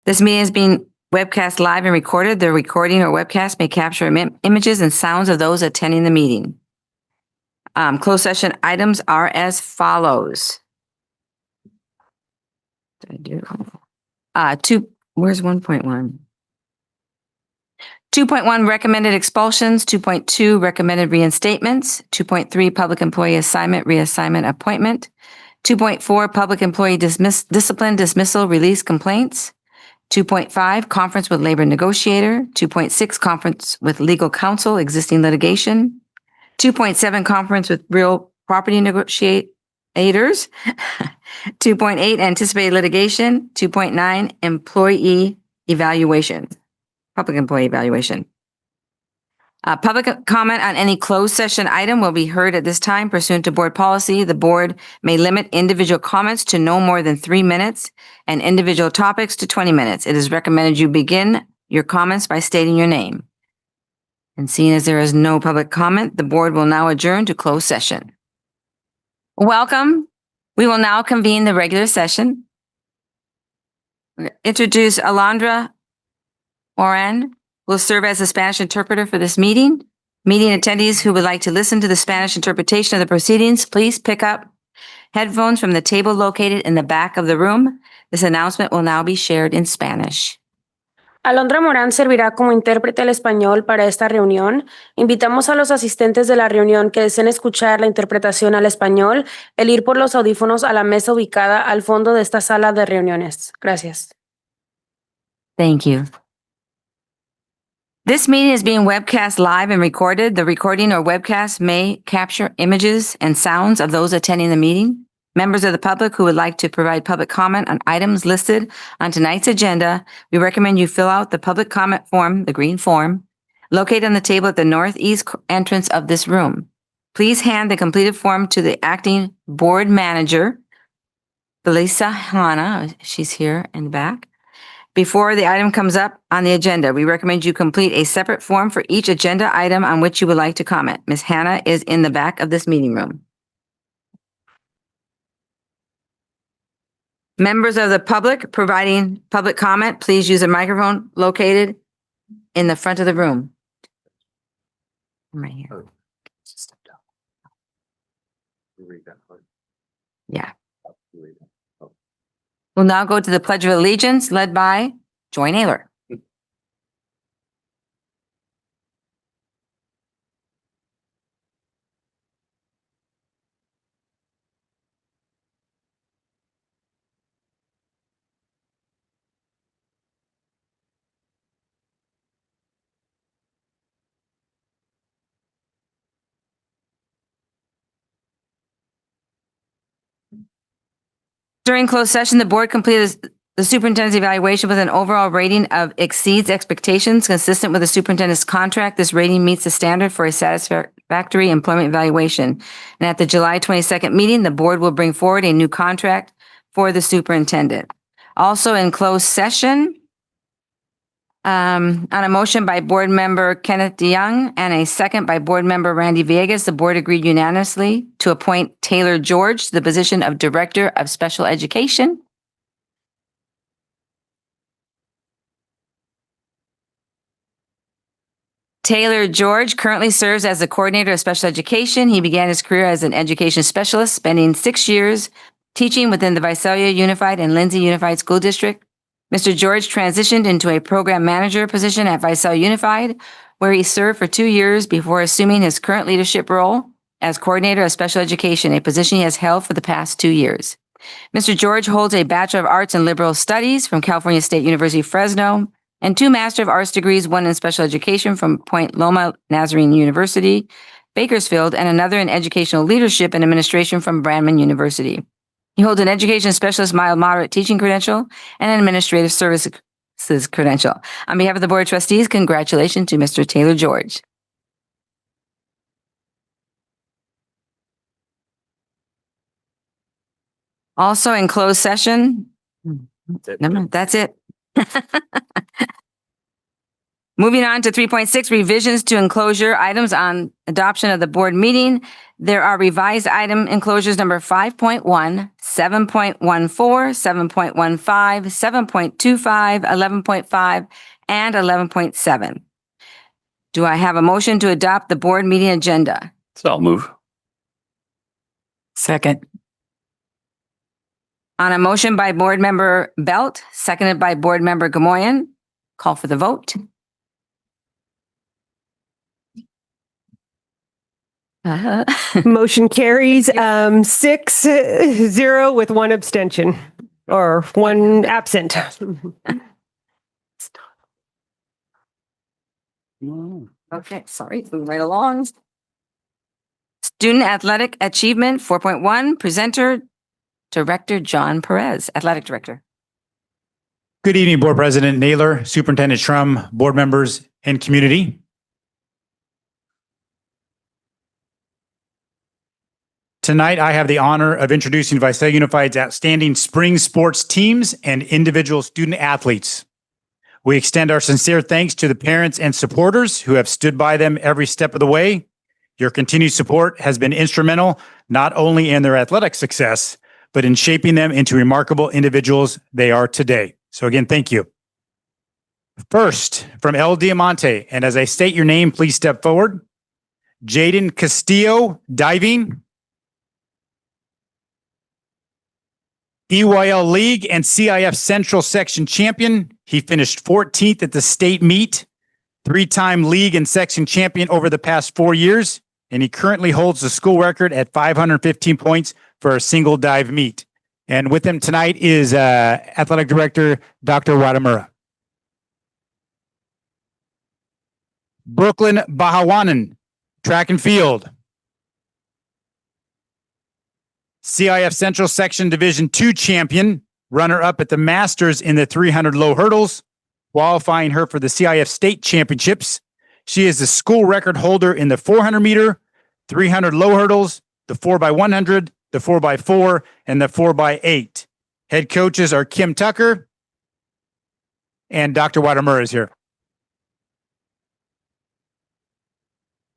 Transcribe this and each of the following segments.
This meeting is being webcast live and recorded. The recording or webcast may capture images and sounds of those attending the meeting. Closed session items are as follows. Where's 1.1? 2.1 recommended expulsions, 2.2 recommended reinstatements, 2.3 public employee assignment, reassignment, appointment, 2.4 public employee discipline, dismissal, release complaints, 2.5 conference with labor negotiator, 2.6 conference with legal counsel, existing litigation, 2.7 conference with real property negotiators, 2.8 anticipated litigation, 2.9 employee evaluation. Public employee evaluation. Public comment on any closed session item will be heard at this time pursuant to board policy. The board may limit individual comments to no more than 3 minutes and individual topics to 20 minutes. It is recommended you begin your comments by stating your name. And seeing as there is no public comment, the board will now adjourn to closed session. Welcome. We will now convene the regular session. Introduce Alondra Moran will serve as the Spanish interpreter for this meeting. Meeting attendees who would like to listen to the Spanish interpretation of the proceedings, please pick up headphones from the table located in the back of the room. This announcement will now be shared in Spanish. Alondra Morán servirá como intérprete al español para esta reunión. Invitamos a los asistentes de la reunión que deseen escuchar la interpretación al español, el ir por los audífonos a la mesa ubicada al fondo de esta sala de reuniones. Gracias. Thank you. This meeting is being webcast live and recorded. The recording or webcast may capture images and sounds of those attending the meeting. Members of the public who would like to provide public comment on items listed on tonight's agenda, we recommend you fill out the public comment form, the green form, located on the table at the northeast entrance of this room. Please hand the completed form to the acting board manager, Visalia, she's here in the back. Before the item comes up on the agenda, we recommend you complete a separate form for each agenda item on which you would like to comment. Ms. Hannah is in the back of this meeting room. Members of the public providing public comment, please use a microphone located in the front of the room. I'm right here. Yeah. We'll now go to the Pledge of Allegiance led by Joy Naylor. During closed session, the board completed the superintendent's evaluation with an overall rating of exceeds expectations consistent with the superintendent's contract. This rating meets the standard for a satisfactory employment evaluation. And at the July 22nd meeting, the board will bring forward a new contract for the superintendent. Also in closed session, on a motion by board member Kenneth DeYoung and a second by board member Randy Villegas, the board agreed unanimously to appoint Taylor George to the position of Director of Special Education. Taylor George currently serves as the coordinator of special education. He began his career as an education specialist, spending 6 years teaching within the Visalia Unified and Lindsay Unified School District. Mr. George transitioned into a program manager position at Visalia Unified, where he served for 2 years before assuming his current leadership role as coordinator of special education, a position he has held for the past 2 years. Mr. George holds a Bachelor of Arts in Liberal Studies from California State University, Fresno, and 2 Master of Arts degrees, one in special education from Point Loma Nazarene University, Bakersfield, and another in educational leadership and administration from Brandman University. He holds an education specialist mild moderate teaching credential and an administrative services credential. On behalf of the Board of Trustees, congratulations to Mr. Taylor George. Also in closed session, that's it. Moving on to 3.6, revisions to enclosure items on adoption of the board meeting. There are revised item enclosures number 5.1, 7.14, 7.15, 7.25, 11.5, and 11.7. Do I have a motion to adopt the board meeting agenda? So I'll move. Second. On a motion by Board Member Belt, seconded by Board Member Gamoyen, call for the vote. Motion carries 6-0 with one abstention or one absent. Okay, sorry, moving right along. Student Athletic Achievement 4.1, presenter, Director John Perez, Athletic Director. Good evening, Board President Naylor, Superintendent Schrum, board members, and community. Tonight, I have the honor of introducing Visalia Unified's outstanding spring sports teams and individual student athletes. We extend our sincere thanks to the parents and supporters who have stood by them every step of the way. Your continued support has been instrumental, not only in their athletic success, but in shaping them into remarkable individuals they are today. So again, thank you. First, from El Diamante, and as I state your name, please step forward. Jaden Castillo, diving. EYL League and CIF Central Section champion. He finished 14th at the state meet, 3-time league and section champion over the past 4 years, and he currently holds the school record at 515 points for a single dive meet. And with him tonight is Athletic Director Dr. Wadamura. Brooklyn Bahawanan, track and field. CIF Central Section Division II champion, runner-up at the Masters in the 300 low hurdles, qualifying her for the CIF State Championships. She is the school record holder in the 400 meter, 300 low hurdles, the 4x100, the 4x4, and the 4x8. Head coaches are Kim Tucker and Dr. Wadamura is here.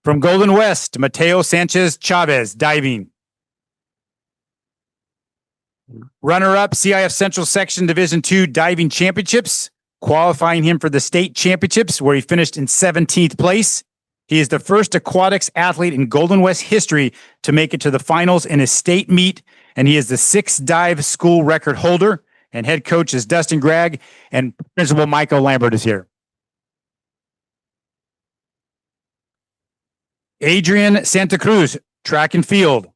From Golden West, Mateo Sanchez Chavez, diving. Runner-up CIF Central Section Division II Diving Championships, qualifying him for the state championships where he finished in 17th place. He is the first aquatics athlete in Golden West history to make it to the finals in a state meet, and he is the 6th dive school record holder. And head coach is Dustin Gregg, and Principal Michael Lambert is here. Adrian Santa Cruz, track and field.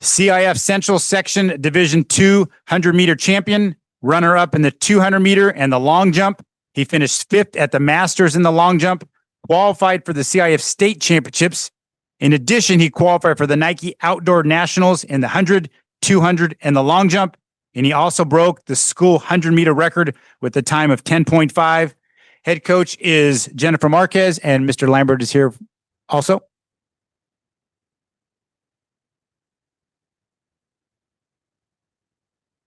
CIF Central Section Division II 100-meter champion, runner-up in the 200-meter and the long jump. He finished 5th at the Masters in the long jump, qualified for the CIF State Championships. In addition, he qualified for the Nike Outdoor Nationals in the 100, 200, and the long jump. And he also broke the school 100-meter record with a time of 10.5. Head coach is Jennifer Marquez, and Mr. Lambert is here also.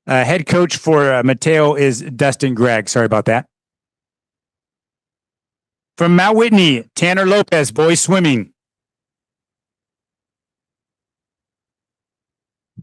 Head coach for Mateo is Dustin Gregg. Sorry about that. From Mount Whitney, Tanner Lopez, boys swimming.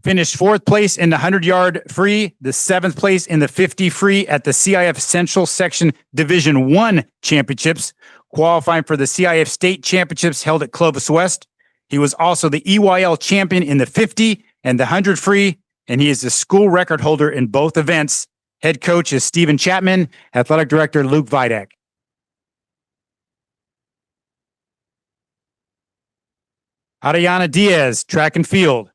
Finished 4th place in the 100-yard free, the 7th place in the 50 free at the CIF Central Section Division I Championships, qualifying for the CIF State Championships held at Clovis West. He was also the EYL champion in the 50 and the 100 free, and he is the school record holder in both events. Head coach is Stephen Chapman, athletic director Luke Vidak. Ariana Diaz, track and field.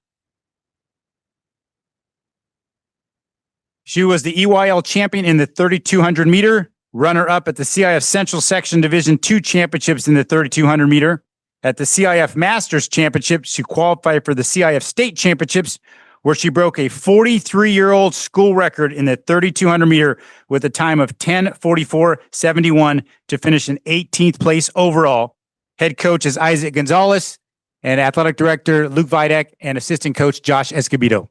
She was the EYL champion in the 3,200 meter, runner-up at the CIF Central Section Division II Championships in the 3,200 meter. At the CIF Masters Championship, she qualified for the CIF State Championships, where she broke a 43-year-old school record in the 3,200 meter with a time of 10:44.71 to finish in 18th place overall. Head coach is Isaac Gonzalez, and athletic director Luke Vidak, and assistant coach Josh Escobedo.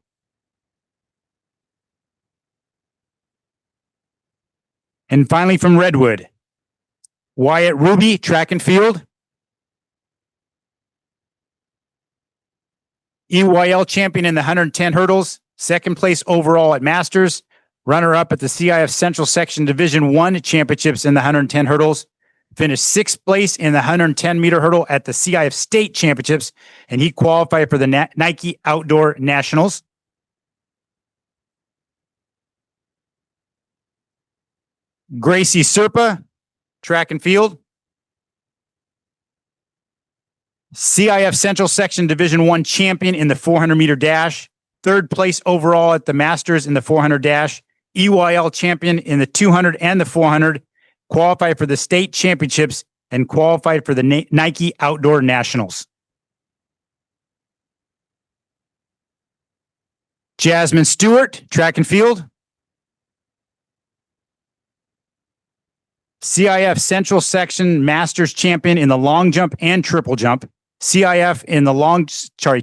And finally, from Redwood, Wyatt Ruby, track and field. EYL champion in the 110 hurdles, second place overall at Masters, runner up at the CIF Central Section Division 1 championships in the 110 hurdles, finished sixth place in the 110 meter hurdle at the CIF State Championships, and he qualified for the Nike Outdoor Nationals. Gracie Serpa, track and field. CIF Central Section Division 1 champion in the 400 meter dash, third place overall at the Masters in the 400 dash, EYL champion in the 200 and the 400, qualified for the state championships, and qualified for the Nike Outdoor Nationals. Jasmine Stewart, track and field. CIF Central Section Masters champion in the long jump and triple jump. CIF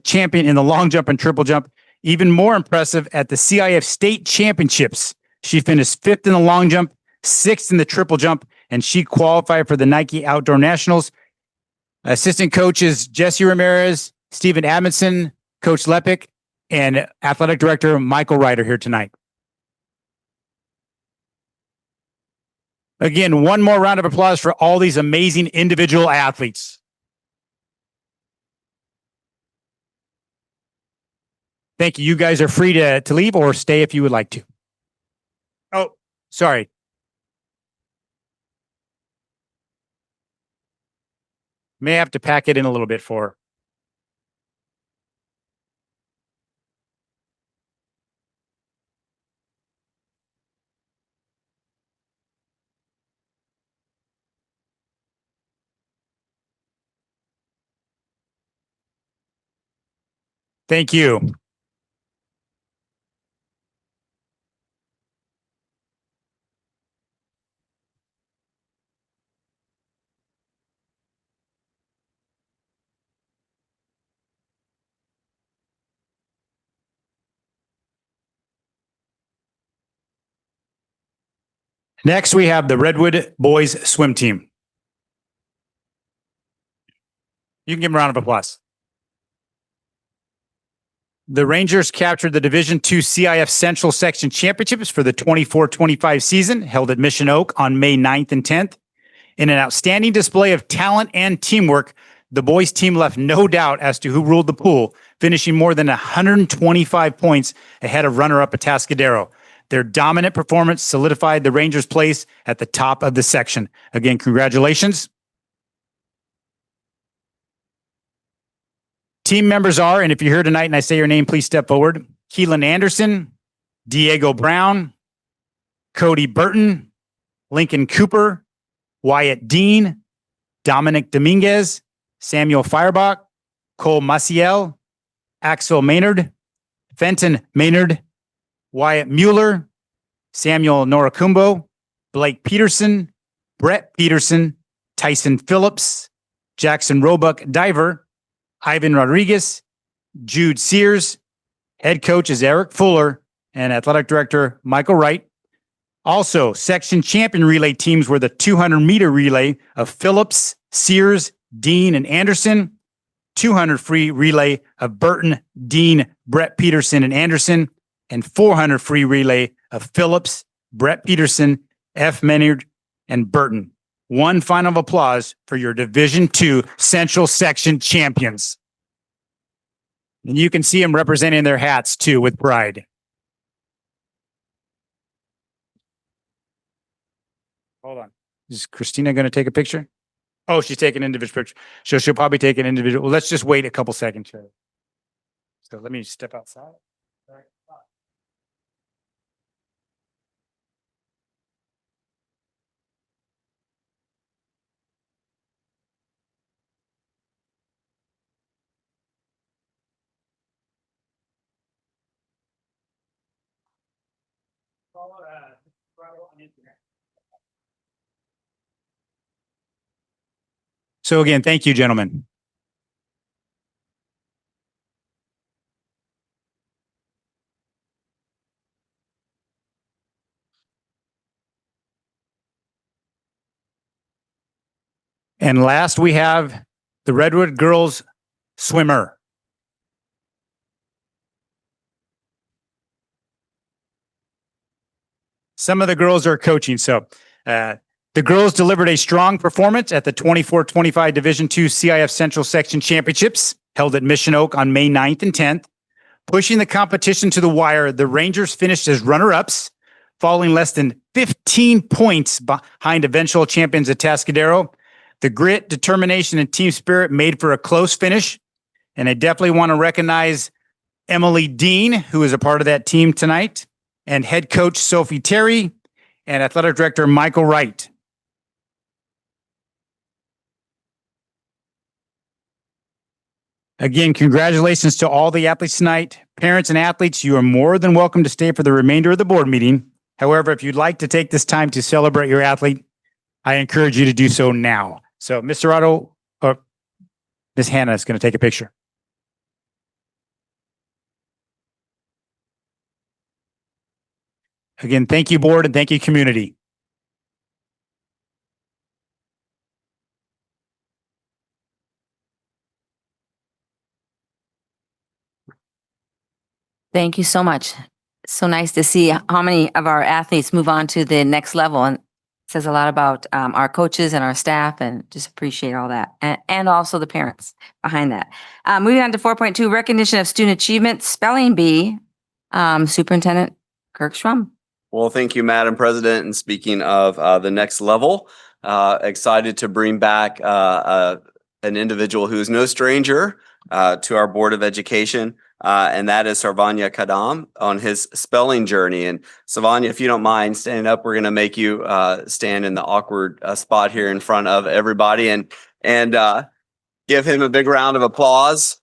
champion in the long jump and triple jump. Even more impressive at the CIF State Championships. She finished fifth in the long jump, sixth in the triple jump, and she qualified for the Nike Outdoor Nationals. Assistant coaches Jesse Ramirez, Stephen Adamson, Coach Lepic, and Athletic Director Michael Ryder here tonight. Again, one more round of applause for all these amazing individual athletes. Thank you. You guys are free to leave or stay if you would like to. Oh, sorry. May have to pack it in a little bit for her. Thank you. Next, we have the Redwood Boys Swim Team. You can give them a round of applause. The Rangers captured the Division II CIF Central Section Championships for the 24-25 season, held at Mission Oak on May 9th and 10th. In an outstanding display of talent and teamwork, the boys team left no doubt as to who ruled the pool, finishing more than 125 points ahead of runner-up Atascadero. Their dominant performance solidified the Rangers' place at the top of the section. Again, congratulations. Team members are, and if you're here tonight and I say your name, please step forward. Keelan Anderson, Diego Brown, Cody Burton, Lincoln Cooper, Wyatt Dean, Dominic Dominguez, Samuel Firebach, Cole Maciel, Axel Maynard, Fenton Maynard, Wyatt Mueller, Samuel Norakumbo, Blake Peterson, Brett Peterson, Tyson Phillips, Jackson Roebuck Diver, Ivan Rodriguez, Jude Sears. Head coach is Eric Fuller and athletic director Michael Wright. Also, section champion relay teams were the 200-meter relay of Phillips, Sears, Dean, and Anderson, 200 free relay of Burton, Dean, Brett Peterson, and Anderson, and 400 free relay of Phillips, Brett Peterson, F. Maynard, and Burton. One final applause for your Division II Central Section champions. And you can see them representing their hats too with pride. Hold on. Is Christina going to take a picture? Oh, she's taking an individual picture. So she'll probably take an individual. Well, let's just wait a couple seconds here. So let me step outside. All right. So again, thank you, gentlemen. And last, we have the Redwood girls swimmer. Some of the girls are coaching. So the girls delivered a strong performance at the 24-25 Division II CIF Central Section Championships held at Mission Oak on May 9th and 10th. Pushing the competition to the wire, the Rangers finished as runner-ups, falling less than 15 points behind eventual champions Atascadero. The grit, determination, and team spirit made for a close finish. And I definitely want to recognize Emily Dean, who is a part of that team tonight, and head coach Sophie Terry, and athletic director Michael Wright. Again, congratulations to all the athletes tonight. Parents and athletes, you are more than welcome to stay for the remainder of the board meeting. However, if you'd like to take this time to celebrate your athlete, I encourage you to do so now. So, Mr. Otto, or Ms. Hannah is going to take a picture. Again, thank you, board, and thank you, community. Thank you so much. So nice to see how many of our athletes move on to the next level, and it says a lot about our coaches and our staff, and just appreciate all that, and also the parents behind that. Moving on to 4.2, recognition of student achievement, spelling bee, Superintendent Kirk Schrum. Well, thank you, Madam President. And speaking of the next level, excited to bring back an individual who is no stranger to our Board of Education, and that is Sarvanya Kadam on his spelling journey. And Sarvanya, if you don't mind standing up, we're going to make you stand in the awkward spot here in front of everybody and give him a big round of applause.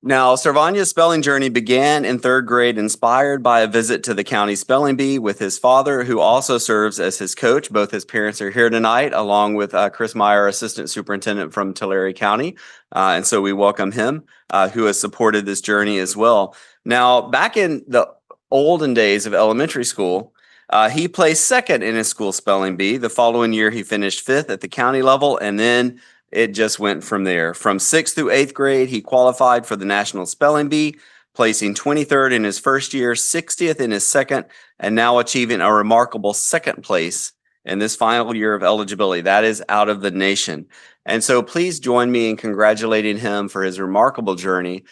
Now, Sarvanya's spelling journey began in third grade, inspired by a visit to the county spelling bee with his father, who also serves as his coach. Both his parents are here tonight, along with Chris Meyer, assistant superintendent from Tulare County. And so we welcome him, who has supported this journey as well. Now, back in the olden days of elementary school, he placed second in his school spelling bee. The following year, he finished fifth at the county level, and then it just went from there. From 6th through 8th grade, he qualified for the National Spelling Bee, placing 23rd in his first year, 60th in his second, and now achieving a remarkable second place in this final year of eligibility. That is out of the nation. And so please join me in congratulating him for his remarkable journey.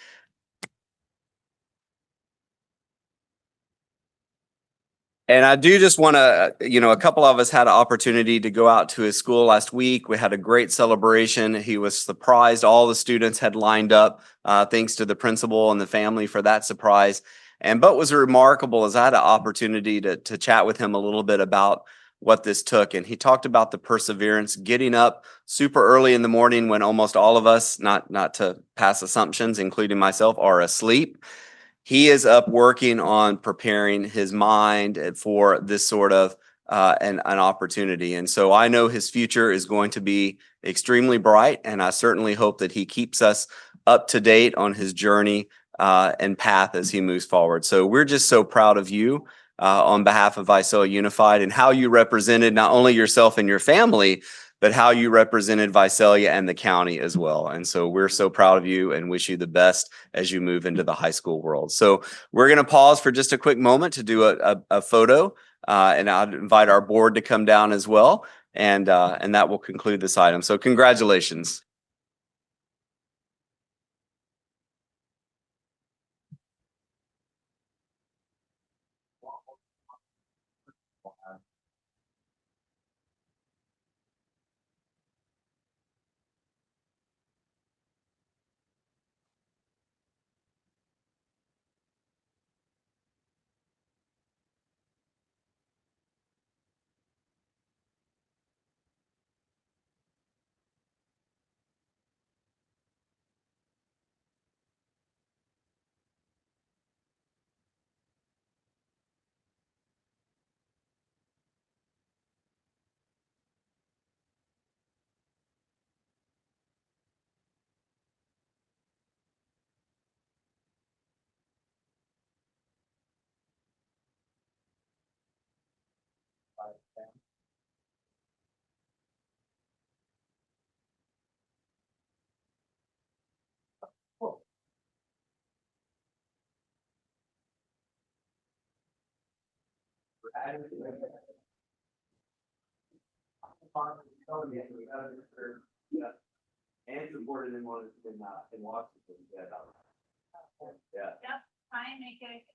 And I do just want to, a couple of us had an opportunity to go out to his school last week. We had a great celebration. He was surprised. All the students had lined up, thanks to the principal and the family for that surprise. And what was remarkable is I had an opportunity to chat with him a little bit about what this took. And he talked about the perseverance, getting up super early in the morning when almost all of us, not to pass assumptions, including myself, are asleep. He is up working on preparing his mind for this sort of an opportunity. And so I know his future is going to be extremely bright, and I certainly hope that he keeps us up to date on his journey and path as he moves forward. So we're just so proud of you on behalf of Visalia Unified and how you represented not only yourself and your family, but how you represented Visalia and the county as well. And so we're so proud of you and wish you the best as you move into the high school world. So we're going to pause for just a quick moment to do a photo, and I'd invite our board to come down as well. And that will conclude this item. So congratulations. And supported in Washington. Yeah. Try and make it.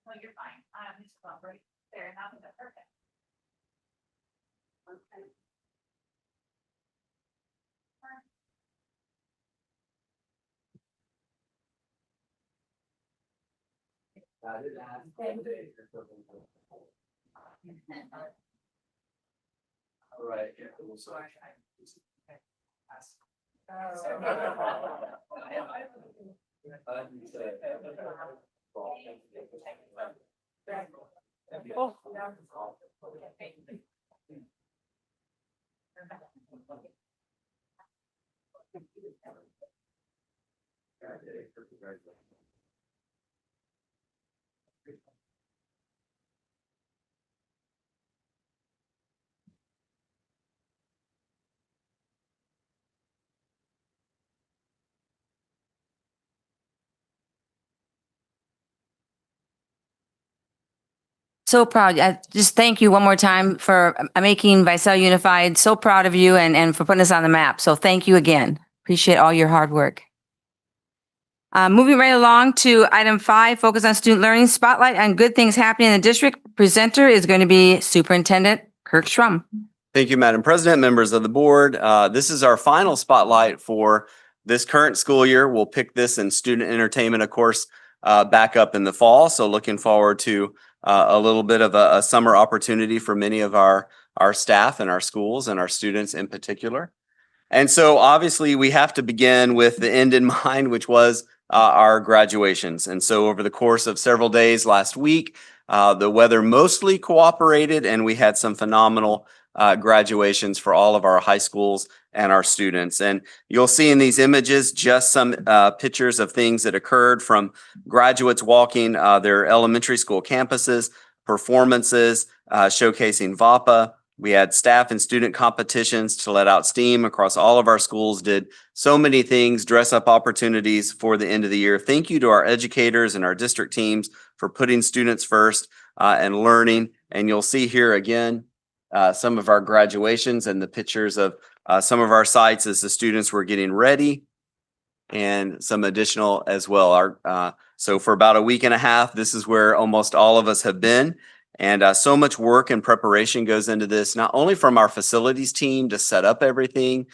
No, you're fine. It's about right there. Now that's perfect. Okay. Right. So proud. I just thank you one more time for making Visalia Unified. So proud of you and for putting us on the map. So thank you again. Appreciate all your hard work. Moving right along to item 5, focus on student learning, spotlight on good things happening in the district. Presenter is going to be Superintendent Kirk Schrum. Thank you, Madam President, members of the board. This is our final spotlight for this current school year. We'll pick this in student entertainment, of course, back up in the fall. So looking forward to a little bit of a summer opportunity for many of our staff and our schools and our students in particular. And so obviously we have to begin with the end in mind, which was our graduations. And so over the course of several days last week, the weather mostly cooperated and we had some phenomenal graduations for all of our high schools and our students. And you'll see in these images just some pictures of things that occurred from graduates walking their elementary school campuses, performances showcasing VAPA. We had staff and student competitions to let out steam across all of our schools, did so many things, dress up opportunities for the end of the year. Thank you to our educators and our district teams for putting students first and learning. And you'll see here again, some of our graduations and the pictures of some of our sites as the students were getting ready and some additional as well. So for about a week and a half, this is where almost all of us have been. And so much work and preparation goes into this, not only from our facilities team to set up everything.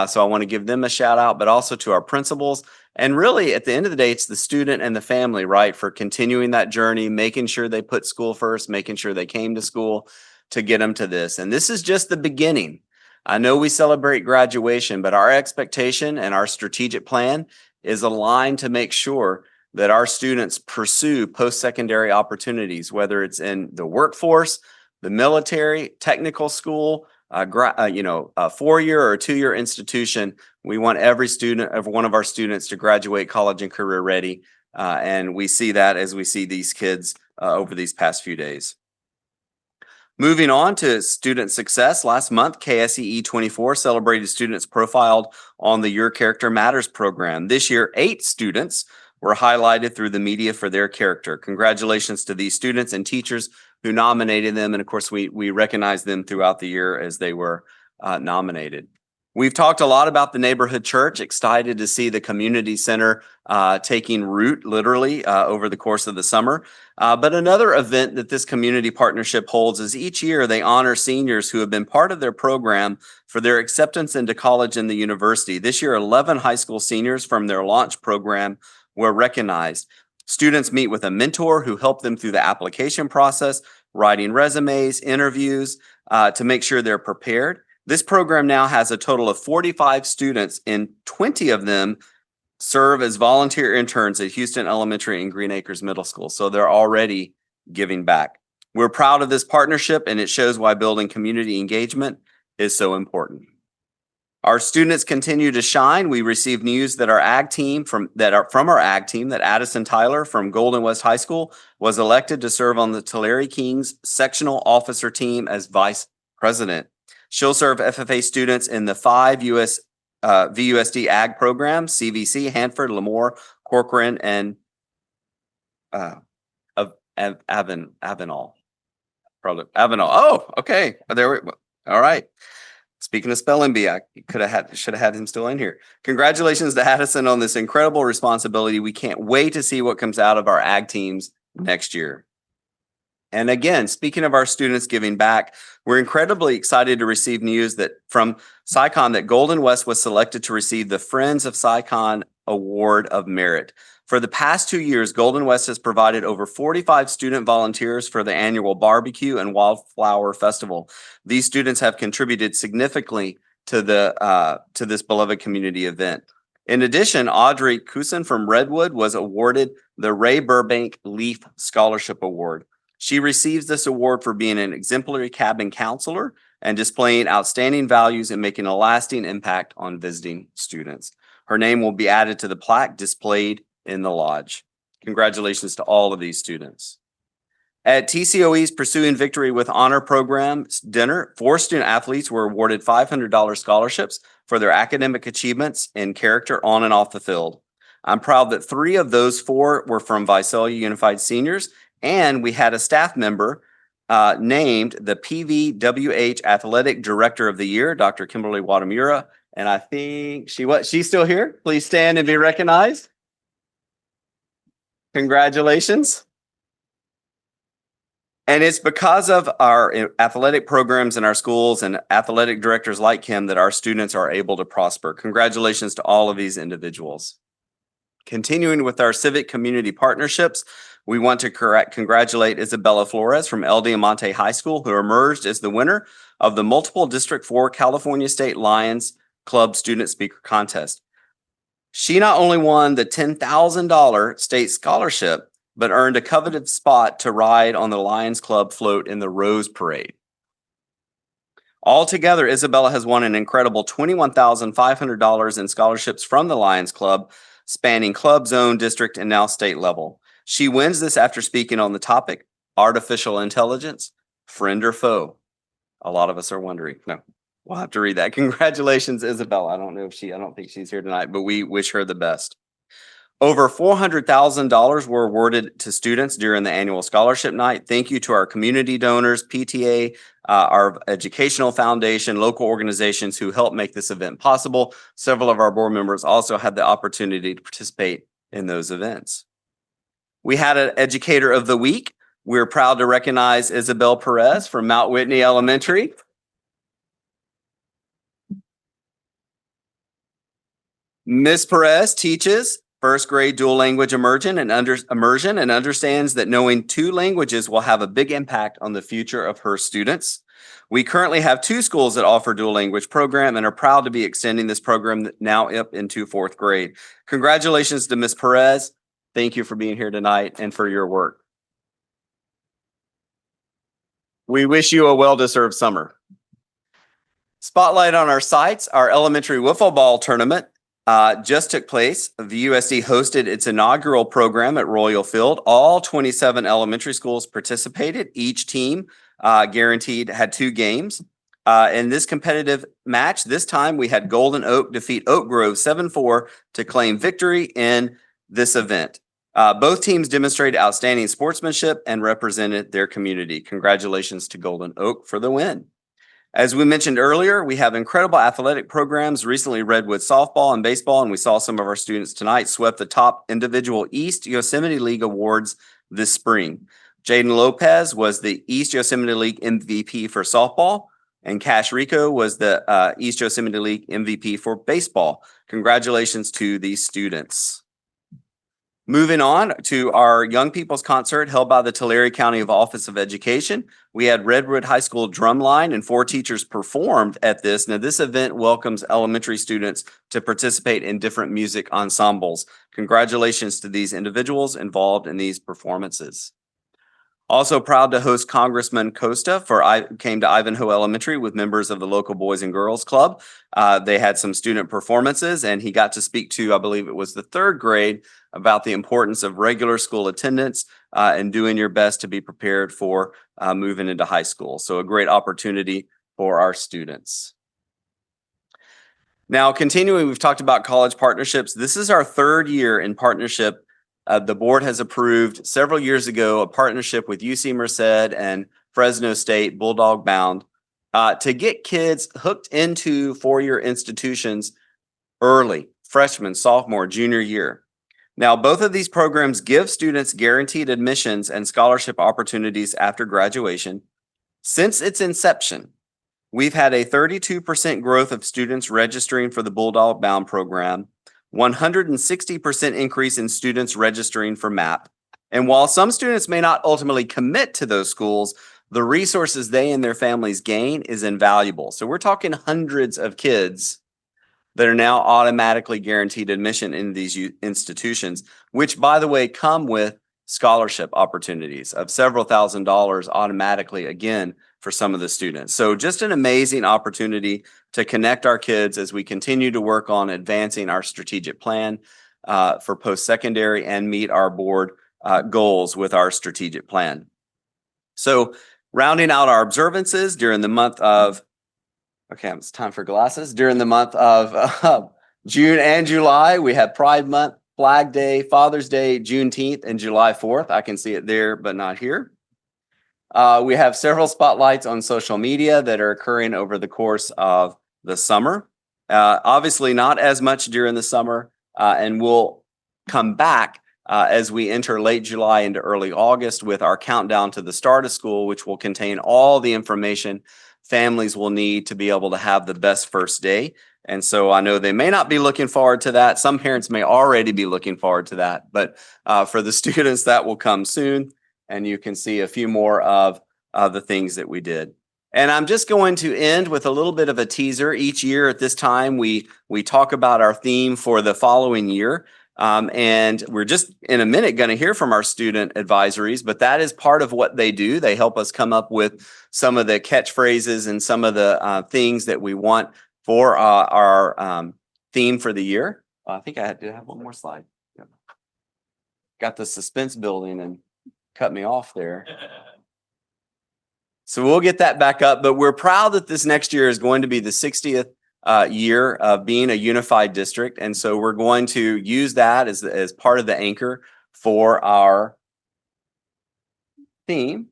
So I want to give them a shout out, but also to our principals. And really, at the end of the day, it's the student and the family, right, for continuing that journey, making sure they put school first, making sure they came to school to get them to this. And this is just the beginning. I know we celebrate graduation, but our expectation and our strategic plan is aligned to make sure that our students pursue post-secondary opportunities, whether it's in the workforce, the military, technical school, a 4-year or a 2-year institution. We want every one of our students to graduate college and career ready. And we see that as we see these kids over these past few days. Moving on to student success, last month, KSEE 24 celebrated students profiled on the Your Character Matters program. This year, 8 students were highlighted through the media for their character. Congratulations to these students and teachers who nominated them. And of course, we recognize them throughout the year as they were nominated. We've talked a lot about the neighborhood church, excited to see the community center taking root literally over the course of the summer. But another event that this community partnership holds is each year they honor seniors who have been part of their program for their acceptance into college and the university. This year, 11 high school seniors from their launch program were recognized. Students meet with a mentor who helped them through the application process, writing resumes, interviews to make sure they're prepared. This program now has a total of 45 students, and 20 of them serve as volunteer interns at Houston Elementary and Green Acres Middle School. So they're already giving back. We're proud of this partnership, and it shows why building community engagement is so important. Our students continue to shine. We received news that our ag team that Addison Tyler from Golden West High School was elected to serve on the Tulare Kings sectional officer team as vice president. She'll serve FFA students in the 5 U.S. VUSD Ag Program, CVC, Hanford, Lemoore, Corcoran, and Avenal. Probably Avenal. Oh, okay. All right. Speaking of spelling bee, I should have had him still in here. Congratulations to Addison on this incredible responsibility. We can't wait to see what comes out of our ag teams next year. And again, speaking of our students giving back, we're incredibly excited to receive news that from SciCon that Golden West was selected to receive the Friends of SciCon Award of Merit. For the past 2 years, Golden West has provided over 45 student volunteers for the annual barbecue and wildflower festival. These students have contributed significantly to this beloved community event. In addition, Audrey Cousin from Redwood was awarded the Ray Burbank Leaf Scholarship Award. She receives this award for being an exemplary cabin counselor and displaying outstanding values and making a lasting impact on visiting students. Her name will be added to the plaque displayed in the lodge. Congratulations to all of these students. At TCOE's Pursuing Victory with Honor program dinner, 4 student athletes were awarded $500 scholarships for their academic achievements and character on and off the field. I'm proud that 3 of those 4 were from Visalia Unified Seniors, and we had a staff member named the PVWH Athletic Director of the Year, Dr. Kimberly Wadamura, and I think she's still here. Please stand and be recognized. Congratulations. And it's because of our athletic programs in our schools and athletic directors like him that our students are able to prosper. Congratulations to all of these individuals. Continuing with our civic community partnerships, we want to congratulate Isabella Flores from El Diamante High School, who emerged as the winner of the multiple District 4 California State Lions Club Student Speaker Contest. She not only won the $10,000 state scholarship, but earned a coveted spot to ride on the Lions Club float in the Rose Parade. Altogether, Isabella has won an incredible $21,500 in scholarships from the Lions Club, spanning club, zone, district, and now state level. She wins this after speaking on the topic, artificial intelligence, friend or foe? A lot of us are wondering. No. We'll have to read that. Congratulations, Isabella. I don't think she's here tonight, but we wish her the best. Over $400,000 were awarded to students during the annual scholarship night. Thank you to our community donors, PTA, our educational foundation, local organizations who helped make this event possible. Several of our board members also had the opportunity to participate in those events. We had an Educator of the Week. We're proud to recognize Isabel Perez from Mount Whitney Elementary. Ms. Perez teaches first grade dual language immersion and understands that knowing 2 languages will have a big impact on the future of her students. We currently have 2 schools that offer dual language program and are proud to be extending this program now up into 4th grade. Congratulations to Ms. Perez. Thank you for being here tonight and for your work. We wish you a well-deserved summer. Spotlight on our sites, our elementary wiffle ball tournament just took place. The USD hosted its inaugural program at Royal Field. All 27 elementary schools participated. Each team guaranteed had 2 games. In this competitive match, this time we had Golden Oak defeat Oak Grove 7-4 to claim victory in this event. Both teams demonstrated outstanding sportsmanship and represented their community. Congratulations to Golden Oak for the win. As we mentioned earlier, we have incredible athletic programs. Recently, Redwood softball and baseball, and we saw some of our students tonight swept the top individual East Yosemite League awards this spring. Jaden Lopez was the East Yosemite League MVP for softball, and Cash Rico was the East Yosemite League MVP for baseball. Congratulations to these students. Moving on to our Young People's Concert held by the Tulare County Office of Education. We had Redwood High School Drumline and 4 teachers performed at this. Now, this event welcomes elementary students to participate in different music ensembles. Congratulations to these individuals involved in these performances. Also proud to host Congressman Costa came to Ivanhoe Elementary with members of the local Boys and Girls Club. They had some student performances, and he got to speak to, I believe it was the 3rd grade, about the importance of regular school attendance and doing your best to be prepared for moving into high school. So a great opportunity for our students. Now, continuing, we've talked about college partnerships. This is our third year in partnership. The board has approved several years ago a partnership with UC Merced and Fresno State, Bulldog Bound, to get kids hooked into four-year institutions early, freshman, sophomore, junior year. Now, both of these programs give students guaranteed admissions and scholarship opportunities after graduation. Since its inception, we've had a 32% growth of students registering for the Bulldog Bound program, 160% increase in students registering for MAP. And while some students may not ultimately commit to those schools, the resources they and their families gain is invaluable. So we're talking hundreds of kids that are now automatically guaranteed admission in these institutions, which, by the way, come with scholarship opportunities of several $1,000s automatically, again, for some of the students. So just an amazing opportunity to connect our kids as we continue to work on advancing our strategic plan for post-secondary and meet our board goals with our strategic plan. So rounding out our observances during the month of, okay, it's time for glasses. During the month of June and July, we have Pride Month, Flag Day, Father's Day, Juneteenth, and July 4th. I can see it there, but not here. We have several spotlights on social media that are occurring over the course of the summer. Obviously not as much during the summer, and we'll come back as we enter late July into early August with our countdown to the start of school, which will contain all the information families will need to be able to have the best first day. And so I know they may not be looking forward to that. Some parents may already be looking forward to that, but for the students, that will come soon. And you can see a few more of the things that we did. And I'm just going to end with a little bit of a teaser. Each year at this time, we talk about our theme for the following year. And we're just in a minute going to hear from our student advisories, but that is part of what they do. They help us come up with some of the catchphrases and some of the things that we want for our theme for the year. I think I did have one more slide. Yep. Got the suspense building and cut me off there. So we'll get that back up, but we're proud that this next year is going to be the 60th year of being a unified district. And so we're going to use that as part of the anchor for our theme.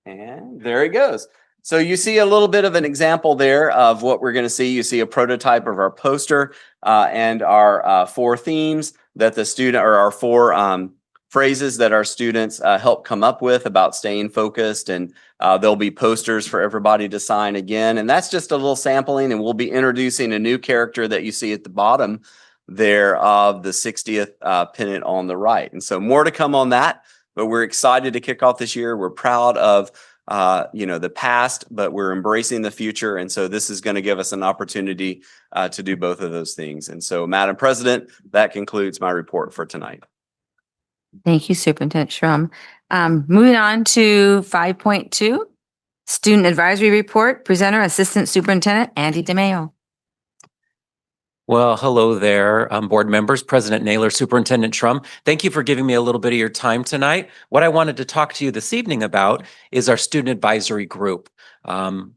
And there it goes. So you see a little bit of an example there of what we're going to see. You see a prototype of our poster and our four themes that the student, or our four phrases that our students help come up with about staying focused, and there'll be posters for everybody to sign again. And that's just a little sampling, and we'll be introducing a new character that you see at the bottom there of the 60th pennant on the right. And so more to come on that, but we're excited to kick off this year. We're proud of the past, but we're embracing the future. And so this is going to give us an opportunity to do both of those things. And so, Madam President, that concludes my report for tonight. Thank you, Superintendent Schrum. Moving on to 5.2, Student Advisory Report. Presenter, Assistant Superintendent Andy DeMayo. Well, hello there, board members, President Naylor, Superintendent Schrum. Thank you for giving me a little bit of your time tonight. What I wanted to talk to you this evening about is our Student Advisory Group.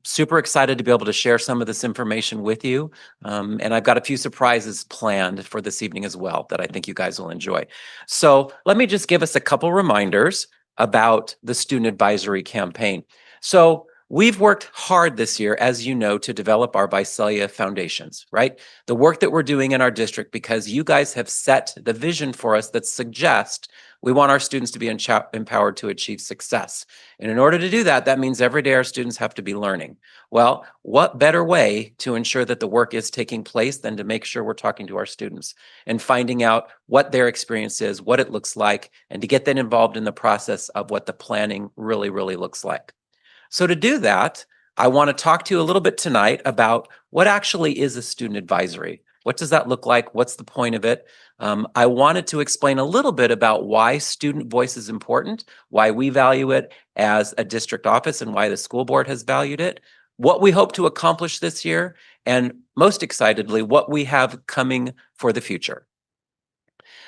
Super excited to be able to share some of this information with you. And I've got a few surprises planned for this evening as well that I think you guys will enjoy. So let me just give us a couple reminders about the Student Advisory Campaign. So we've worked hard this year, as you know, to develop our Visalia foundations, right? The work that we're doing in our district, because you guys have set the vision for us that suggests we want our students to be empowered to achieve success. And in order to do that, that means every day our students have to be learning. Well, what better way to ensure that the work is taking place than to make sure we're talking to our students and finding out what their experience is, what it looks like, and to get them involved in the process of what the planning really looks like. So to do that, I want to talk to you a little bit tonight about what actually is a student advisory. What does that look like? What's the point of it? I wanted to explain a little bit about why student voice is important, why we value it as a district office, and why the school board has valued it, what we hope to accomplish this year, and most excitedly, what we have coming for the future.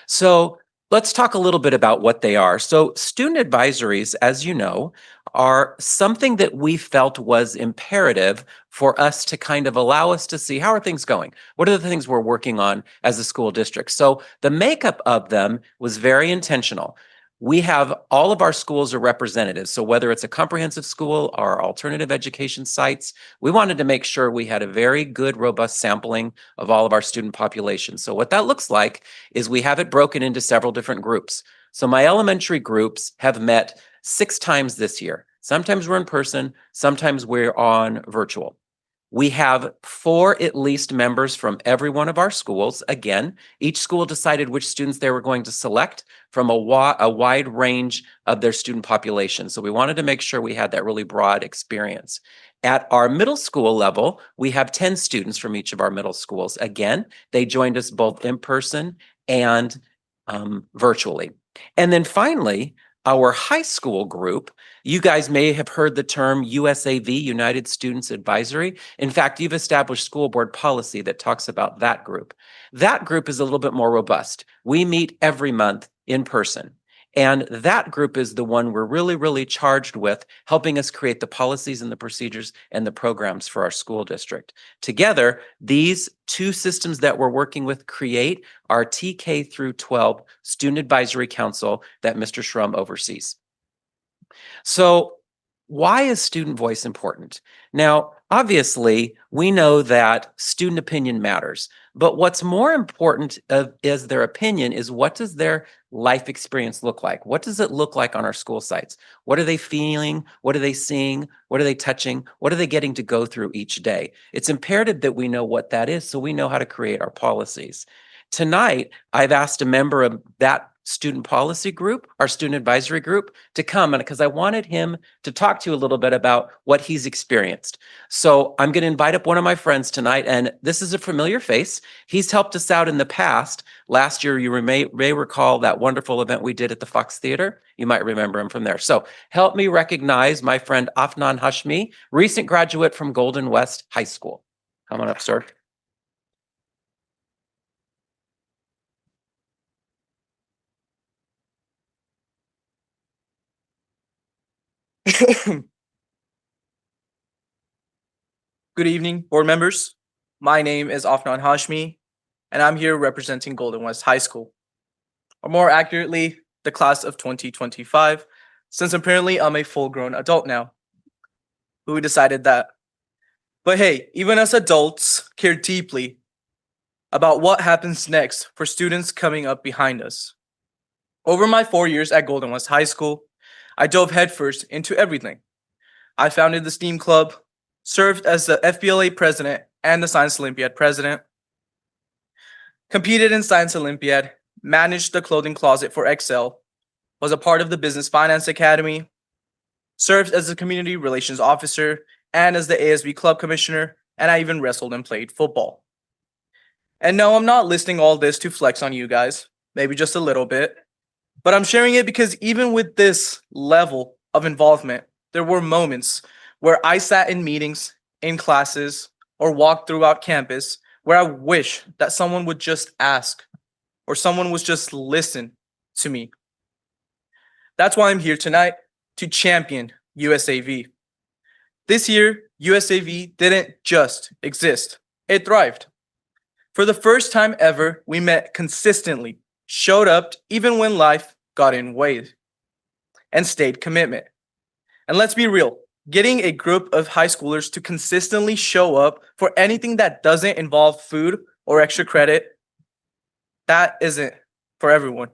So let's talk a little bit about what they are. So student advisories, as you know, are something that we felt was imperative for us to kind of allow us to see how are things going? What are the things we're working on as a school district? So the makeup of them was very intentional. We have all of our schools are representatives. So whether it's a comprehensive school or alternative education sites, we wanted to make sure we had a very good, robust sampling of all of our student population. So what that looks like is we have it broken into several different groups. So my elementary groups have met 6 times this year. Sometimes we're in person, sometimes we're on virtual. We have 4 at least members from every one of our schools. Again, each school decided which students they were going to select from a wide range of their student population. So we wanted to make sure we had that really broad experience. At our middle school level, we have 10 students from each of our middle schools. Again, they joined us both in person and virtually. And then finally, our high school group, you guys may have heard the term USAV, United Students Advisory. In fact, you've established school board policy that talks about that group. That group is a little bit more robust. We meet every month in person. And that group is the one we're really, really charged with helping us create the policies and the procedures and the programs for our school district. Together, these 2 systems that we're working with create our TK through 12 Student Advisory Council that Mr. Schrum oversees. So why is student voice important? Now, obviously, we know that student opinion matters, but what's more important is their opinion is what does their life experience look like? What does it look like on our school sites? What are they feeling? What are they seeing? What are they touching? What are they getting to go through each day? It's imperative that we know what that is so we know how to create our policies. Tonight, I've asked a member of that student policy group, our student advisory group, to come, and because I wanted him to talk to you a little bit about what he's experienced. So I'm going to invite up one of my friends tonight, and this is a familiar face. He's helped us out in the past. Last year, you may recall that wonderful event we did at the Fox Theater. You might remember him from there. So help me recognize my friend Afnan Hashmi, recent graduate from Golden West High School. Come on up, sir. Good evening, board members. My name is Afnan Hashmi, and I'm here representing Golden West High School, or more accurately, the class of 2025, since apparently I'm a full-grown adult now. Who decided that? But hey, even as adults care deeply about what happens next for students coming up behind us. Over my 4 years at Golden West High School, I dove headfirst into everything. I founded the STEAM Club, served as the FBLA president and the Science Olympiad president, competed in Science Olympiad, managed the clothing closet for Excel, was a part of the Business Finance Academy, served as the community relations officer and as the ASB club commissioner, and I even wrestled and played football. And no, I'm not listing all this to flex on you guys, maybe just a little bit, but I'm sharing it because even with this level of involvement, there were moments where I sat in meetings, in classes, or walked throughout campus where I wish that someone would just ask or someone would just listen to me. That's why I'm here tonight to champion USAV. This year, USAV didn't just exist, it thrived. For the first time ever, we met consistently, showed up even when life got in way, and stayed commitment. And let's be real, getting a group of high schoolers to consistently show up for anything that doesn't involve food or extra credit, that isn't for everyone.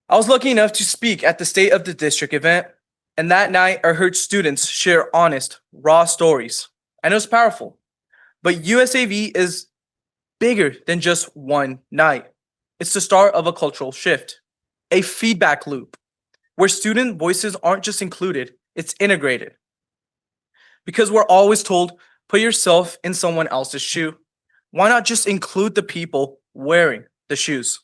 I was lucky enough to speak at the State of the District event, and that night I heard students share honest, raw stories, and it was powerful. But USAV is bigger than just one night. It's the start of a cultural shift, a feedback loop, where student voices aren't just included, it's integrated. Because we're always told, put yourself in someone else's shoe. Why not just include the people wearing the shoes?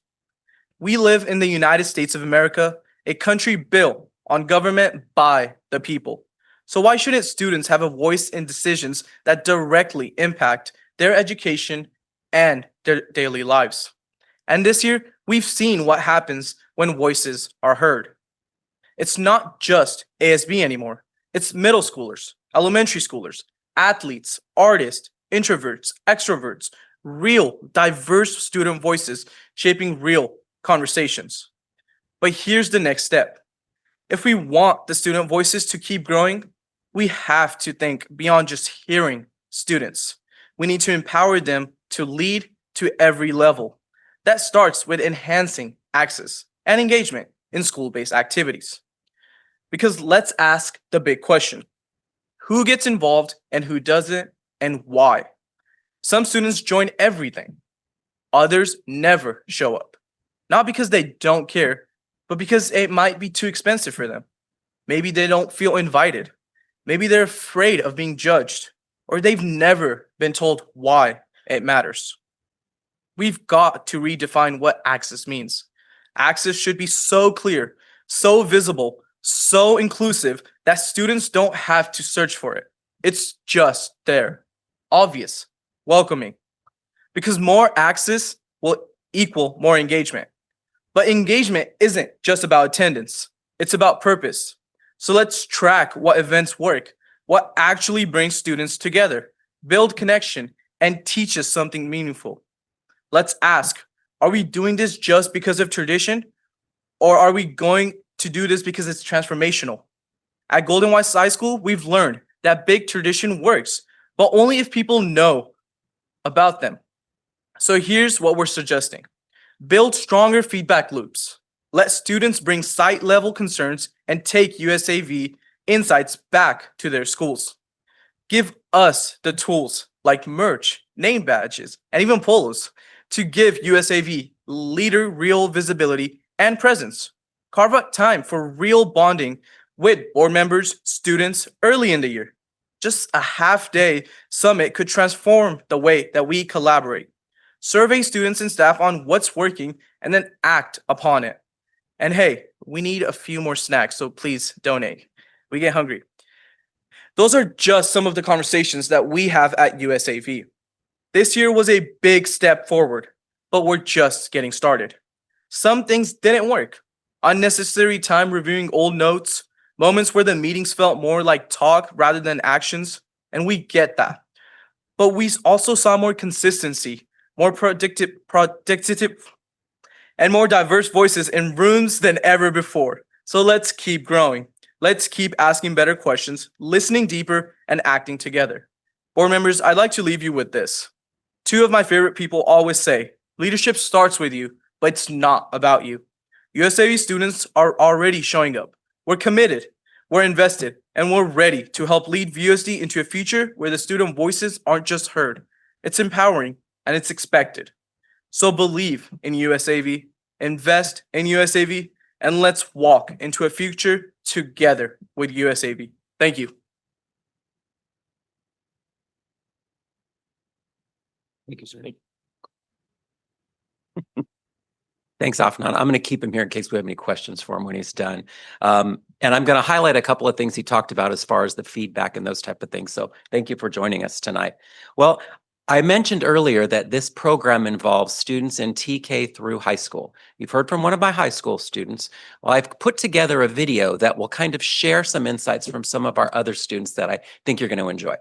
We live in the United States of America, a country built on government by the people. So why shouldn't students have a voice in decisions that directly impact their education and their daily lives? And this year, we've seen what happens when voices are heard. It's not just ASB anymore. It's middle schoolers, elementary schoolers, athletes, artists, introverts, extroverts, real, diverse student voices shaping real conversations. But here's the next step. If we want the student voices to keep growing, we have to think beyond just hearing students. We need to empower them to lead to every level. That starts with enhancing access and engagement in school-based activities. Because let's ask the big question. Who gets involved and who doesn't, and why? Some students join everything. Others never show up. Not because they don't care, but because it might be too expensive for them. Maybe they don't feel invited. Maybe they're afraid of being judged, or they've never been told why it matters. We've got to redefine what access means. Access should be so clear, so visible, so inclusive that students don't have to search for it. It's just there, obvious, welcoming. Because more access will equal more engagement. But engagement isn't just about attendance, it's about purpose. So let's track what events work, what actually brings students together, build connection, and teach us something meaningful. Let's ask, are we doing this just because of tradition? Or are we going to do this because it's transformational? At Golden West High School, we've learned that big tradition works, but only if people know about them. So here's what we're suggesting. Build stronger feedback loops. Let students bring site-level concerns and take USAV insights back to their schools. Give us the tools like merch, name badges, and even polos to give USAV leader real visibility and presence. Carve out time for real bonding with board members, students early in the year. Just a half-day summit could transform the way that we collaborate. Survey students and staff on what's working and then act upon it. And hey, we need a few more snacks, so please donate. We get hungry. Those are just some of the conversations that we have at USAV. This year was a big step forward, but we're just getting started. Some things didn't work. Unnecessary time reviewing old notes, moments where the meetings felt more like talk rather than actions, and we get that. But we also saw more consistency, more predictive, and more diverse voices in rooms than ever before. So let's keep growing. Let's keep asking better questions, listening deeper, and acting together. Board members, I'd like to leave you with this. Two of my favorite people always say, leadership starts with you, but it's not about you. USAV students are already showing up. We're committed, we're invested, and we're ready to help lead VUSD into a future where the student voices aren't just heard. It's empowering and it's expected. So believe in USAV, invest in USAV, and let's walk into a future together with USAV. Thank you. Thank you, sir. Thanks, Afnan. I'm going to keep him here in case we have any questions for him when he's done. And I'm going to highlight a couple of things he talked about as far as the feedback and those type of things. So thank you for joining us tonight. Well, I mentioned earlier that this program involves students in TK through high school. You've heard from one of my high school students. Well, I've put together a video that will kind of share some insights from some of our other students that I think you're going to enjoy.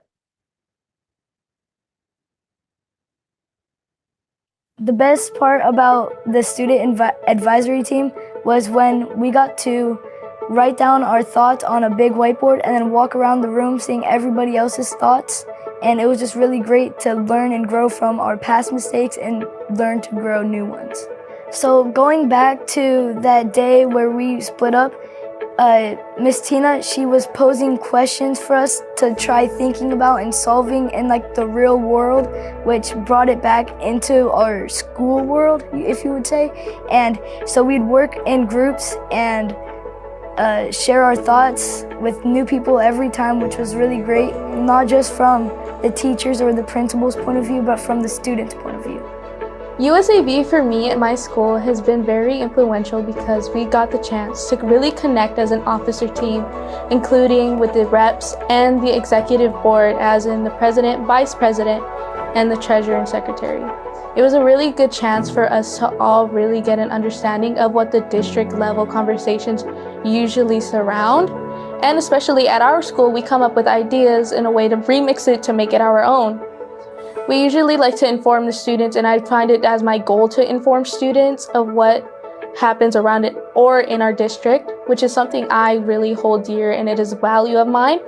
The best part about the student advisory team was when we got to write down our thoughts on a big whiteboard and then walk around the room seeing everybody else's thoughts. And it was just really great to learn and grow from our past mistakes and learn to grow new ones. So going back to that day where we split up, Miss Tina, she was posing questions for us to try thinking about and solving in like the real world, which brought it back into our school world, if you would say. And so we'd work in groups and share our thoughts with new people every time, which was really great, not just from the teachers or the principal's point of view, but from the student's point of view. USAV for me at my school has been very influential because we got the chance to really connect as an officer team, including with the reps and the executive board, as in the president, vice president, and the treasurer and secretary. It was a really good chance for us to all really get an understanding of what the district level conversations usually surround. And especially at our school, we come up with ideas in a way to remix it to make it our own. We usually like to inform the students, and I find it as my goal to inform students of what happens around it or in our district, which is something I really hold dear and it is a value of mine.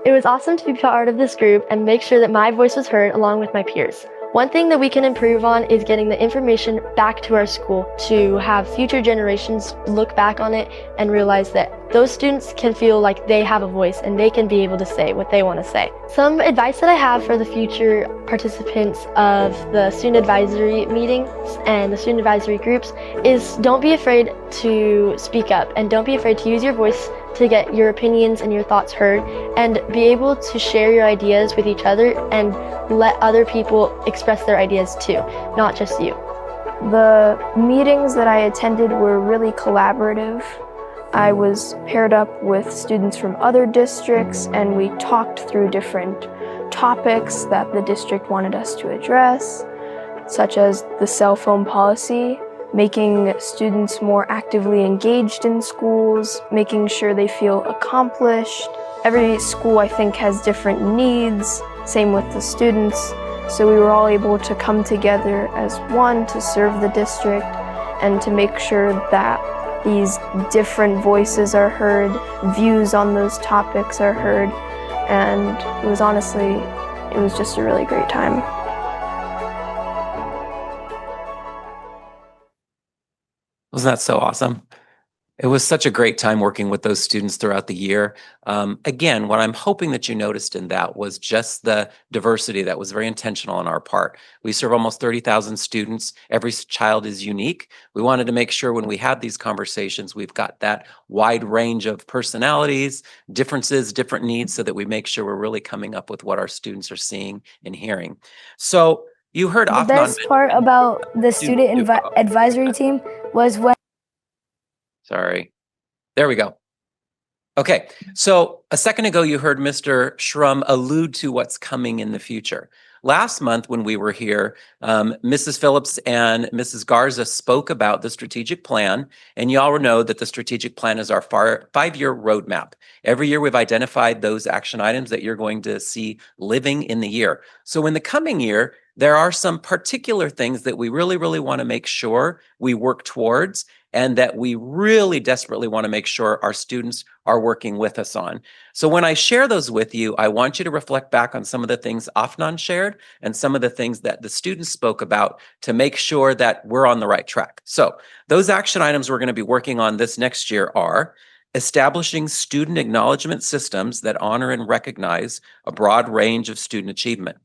It was awesome to be part of this group and make sure that my voice was heard along with my peers. One thing that we can improve on is getting the information back to our school to have future generations look back on it and realize that those students can feel like they have a voice and they can be able to say what they want to say. Some advice that I have for the future participants of the student advisory meetings and the student advisory groups is don't be afraid to speak up and don't be afraid to use your voice to get your opinions and your thoughts heard and be able to share your ideas with each other and let other people express their ideas too, not just you. The meetings that I attended were really collaborative. I was paired up with students from other districts and we talked through different topics that the district wanted us to address, such as the cell phone policy, making students more actively engaged in schools, making sure they feel accomplished. Every school, I think, has different needs, same with the students. So we were all able to come together as one to serve the district and to make sure that these different voices are heard, views on those topics are heard, and it was just a really great time. Wasn't that so awesome? It was such a great time working with those students throughout the year. Again, what I'm hoping that you noticed in that was just the diversity that was very intentional on our part. We serve almost 30,000 students. Every child is unique. We wanted to make sure when we had these conversations, we've got that wide range of personalities, differences, different needs, so that we make sure we're really coming up with what our students are seeing and hearing. So you heard The Afnan best part about the student advisory team was when Sorry. There we go. Okay, so a second ago, you heard Mr. Shrum allude to what's coming in the future. Last month when we were here, Mrs. Phillips and Mrs. Garza spoke about the strategic plan, and you all know that the strategic plan is our 5-year roadmap. Every year we've identified those action items that you're going to see living in the year. So in the coming year, there are some particular things that we really, really want to make sure we work towards, and that we really desperately want to make sure our students are working with us on. So when I share those with you, I want you to reflect back on some of the things Afnan shared and some of the things that the students spoke about to make sure that we're on the right track. So those action items we're going to be working on this next year are establishing student acknowledgement systems that honor and recognize a broad range of student achievement.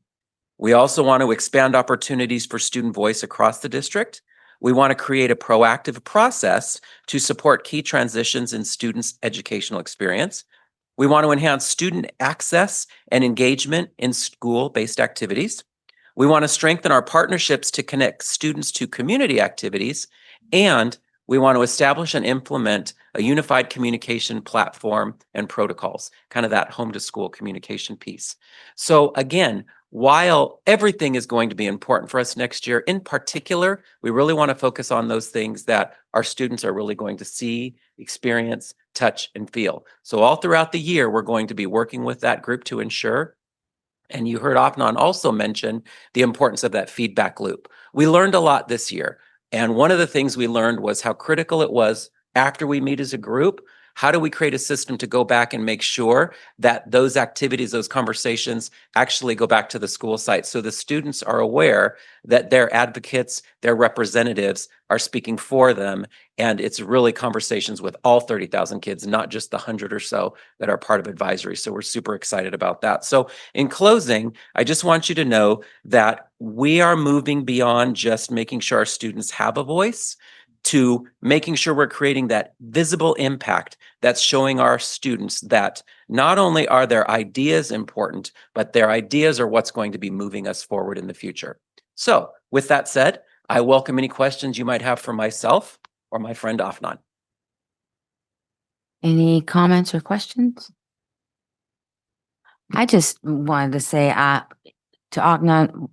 We also want to expand opportunities for student voice across the district. We want to create a proactive process to support key transitions in students' educational experience. We want to enhance student access and engagement in school-based activities. We want to strengthen our partnerships to connect students to community activities. And we want to establish and implement a unified communication platform and protocols, kind of that home to school communication piece. So again, while everything is going to be important for us next year, in particular, we really want to focus on those things that our students are really going to see, experience, touch, and feel. So all throughout the year, we're going to be working with that group to ensure. And you heard Afnan also mention the importance of that feedback loop. We learned a lot this year. And one of the things we learned was how critical it was after we meet as a group. How do we create a system to go back and make sure that those activities, those conversations actually go back to the school site so the students are aware that their advocates, their representatives are speaking for them, and it's really conversations with all 30,000 kids, not just the 100 or so that are part of advisory. So we're super excited about that. So in closing, I just want you to know that we are moving beyond just making sure our students have a voice to making sure we're creating that visible impact that's showing our students that not only are their ideas important, but their ideas are what's going to be moving us forward in the future. So with that said, I welcome any questions you might have for myself or my friend Afnan. Any comments or questions? I just wanted to say to Afnan,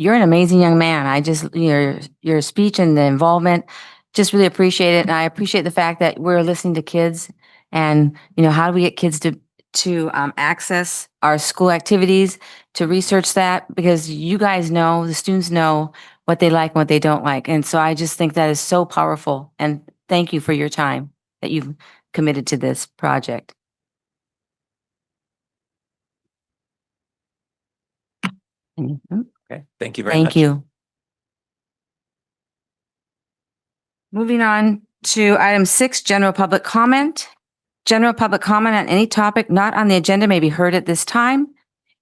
you're an amazing young man. I just, your speech and the involvement, just really appreciate it. And I appreciate the fact that we're listening to kids and, how do we get kids to access our school activities, to research that, because you guys know, the students know what they like and what they don't like. And so I just think that is so powerful. And thank you for your time that you've committed to this project. Okay, thank you very much. Thank you. Moving on to item 6, general public comment. General public comment on any topic not on the agenda may be heard at this time.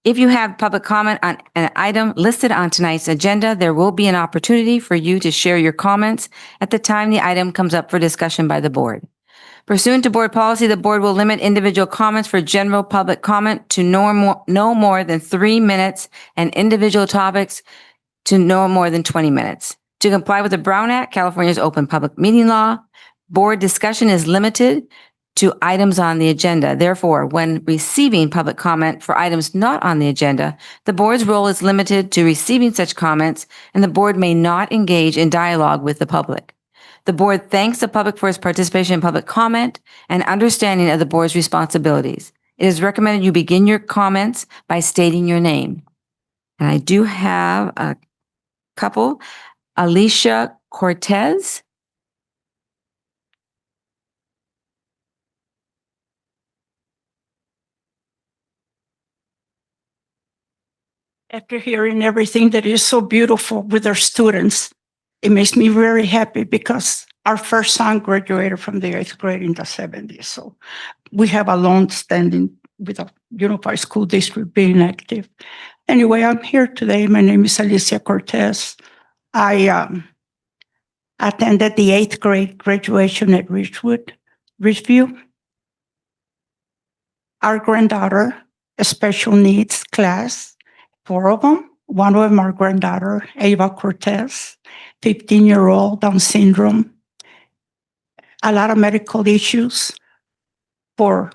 If you have public comment on an item listed on tonight's agenda, there will be an opportunity for you to share your comments at the time the item comes up for discussion by the board. Pursuant to board policy, the board will limit individual comments for general public comment to no more than 3 minutes and individual topics to no more than 20 minutes. To comply with the Brown Act, California's open public meeting law, board discussion is limited to items on the agenda. Therefore, when receiving public comment for items not on the agenda, the board's role is limited to receiving such comments, and the board may not engage in dialogue with the public. The board thanks the public for its participation in public comment and understanding of the board's responsibilities. It is recommended you begin your comments by stating your name. And I do have a couple. Alicia Cortez. After hearing everything that is so beautiful with our students, it makes me very happy because our first son graduated from the 8th grade in the 70s. So we have a long standing with a unified school district being active. Anyway, I'm here today. My name is Alicia Cortez. I attended the 8th grade graduation at Ridgeview. Our granddaughter, a special needs class, 4 of them. One of them, our granddaughter, Ava Cortez, 15-year-old, Down syndrome. A lot of medical issues for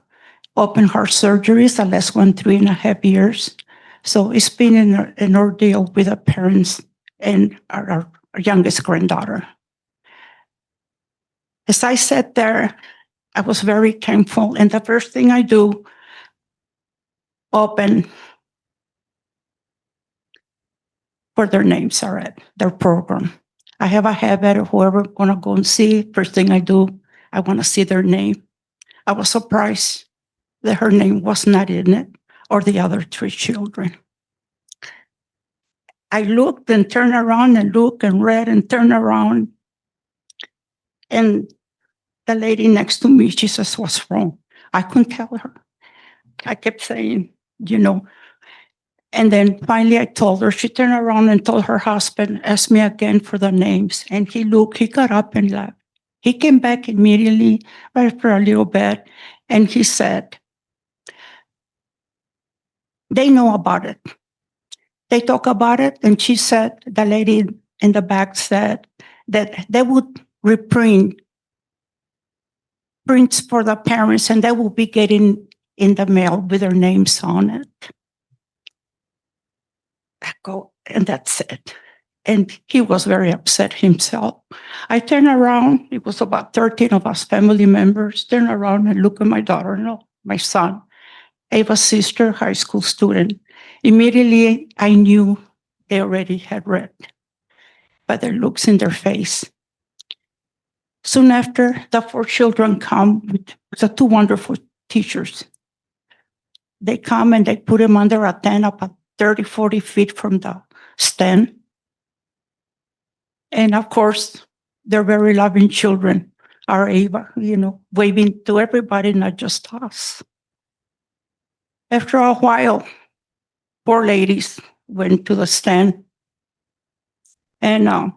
open heart surgeries, the last one 3.5 years. So it's been an ordeal with the parents and our youngest granddaughter. As I sat there, I was very thankful. And the first thing I do, open where their names are at, their program. I have a habit of whoever I'm going to go and see, first thing I do, I want to see their name. I was surprised that her name was not in it, or the other 3 children. I looked and turned around and looked and read and turned around. And the lady next to me, she says, "What's wrong?" I couldn't tell her. I kept saying, and then finally I told her. She turned around and told her husband, asked me again for the names. And he got up and left. He came back immediately, right for a little bit, and he said, "They know about it. They talk about it." And she said, the lady in the back said that they would reprint prints for the parents, and they will be getting in the mail with their names on it. And that's it. And he was very upset himself. I turned around, it was about 13 of us family members, turned around and looked at my daughter-in-law, my son, Ava's sister, high school student. Immediately, I knew they already had read by their looks in their face. Soon after, the 4 children come with the 2 wonderful teachers. They come and they put them under a tent about 30, 40 feet from the stand. And of course, they're very loving children. Our Ava, waving to everybody, not just us. After a while, 4 ladies went to the stand. And I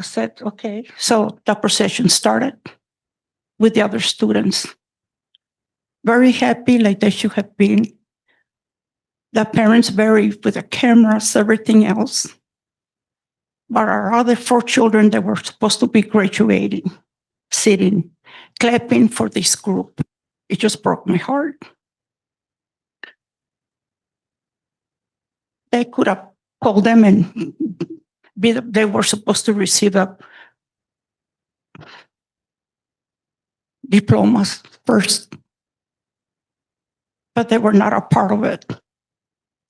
said, okay. So the procession started with the other students. Very happy, like they should have been. The parents very with the cameras, everything else. But our other 4 children that were supposed to be graduating, sitting, clapping for this group. It just broke my heart. They could have call them and they were supposed to receive a diplomas first, but they were not a part of it.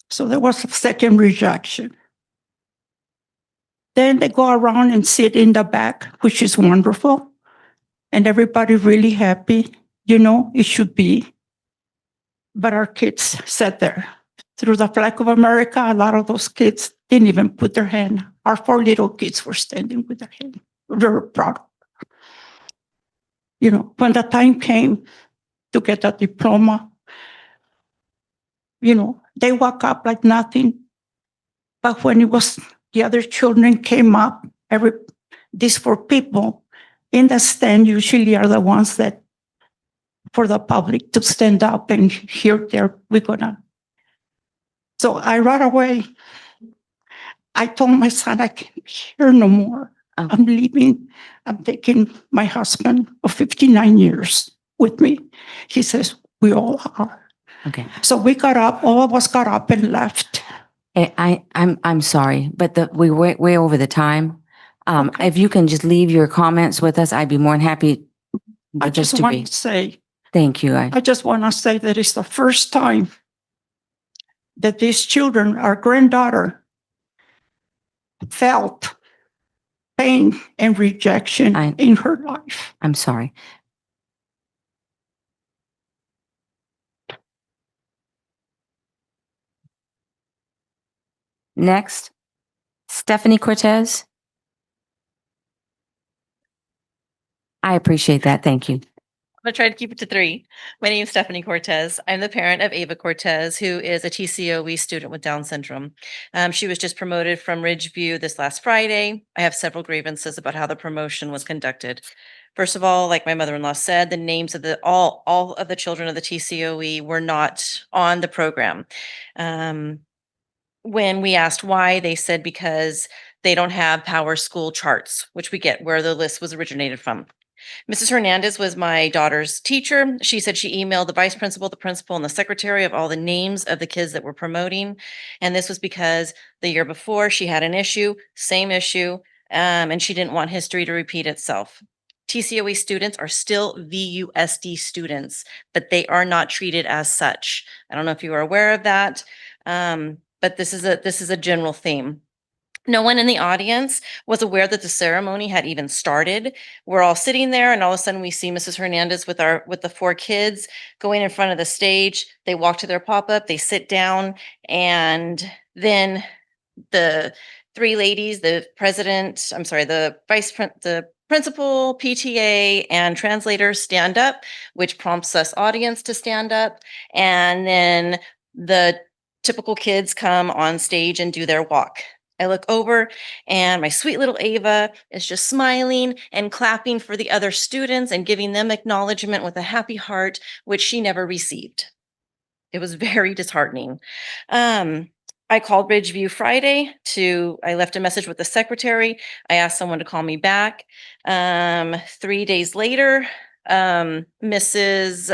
So there was a second rejection. Then they go around and sit in the back, which is wonderful. And everybody really happy. You know, it should be. But our kids sat there. Through the flag of America, a lot of those kids didn't even put their hand. Our 4 little kids were standing with their hand. We were proud. You know, when the time came to get a diploma, you know, they walk up like nothing. But when it was the other children came up, these 4 people in the stand usually are the ones that for the public to stand up and here we're gonna. So I right away, I told my son, I can't be here no more. Oh. I'm leaving. I'm taking my husband of 59 years with me. He says, we all are. Okay. So we got up, all of us got up and left. I'm sorry, but we went way over the time. Okay. If you can just leave your comments with us, I'd be more than happy. I just just to want be. to say, Thank you. I just want to say that it's the first time that these children, our granddaughter, felt pain and rejection in her life. I'm sorry. Next, Stephanie Cortez. I appreciate that. Thank you. I'm going to try to keep it to 3. My name is Stephanie Cortez. I'm the parent of Ava Cortez, who is a TCOE student with Down syndrome. She was just promoted from Ridgeview this last Friday. I have several grievances about how the promotion was conducted. First of all, like my mother-in-law said, the names of all of the children of the TCOE were not on the program. When we asked why, they said because they don't have Power School charts, which we get where the list was originated from. Mrs. Hernandez was my daughter's teacher. She said she emailed the vice principal, the principal, and the secretary of all the names of the kids that were promoting. And this was because the year before she had an issue, same issue, and she didn't want history to repeat itself. TCOE students are still VUSD students, but they are not treated as such. I don't know if you are aware of that, but this is a general theme. No one in the audience was aware that the ceremony had even started. We're all sitting there and all of a sudden we see Mrs. Hernandez with the 4 kids going in front of the stage. They walk to their pop-up, they sit down, and then the 3 ladies, the principal, PTA, and translator stand up, which prompts us audience to stand up. And then the typical kids come on stage and do their walk. I look over and my sweet little Ava is just smiling and clapping for the other students and giving them acknowledgement with a happy heart, which she never received. It was very disheartening. I called Ridgeview Friday I left a message with the secretary. I asked someone to call me back. 3 days later, Mrs.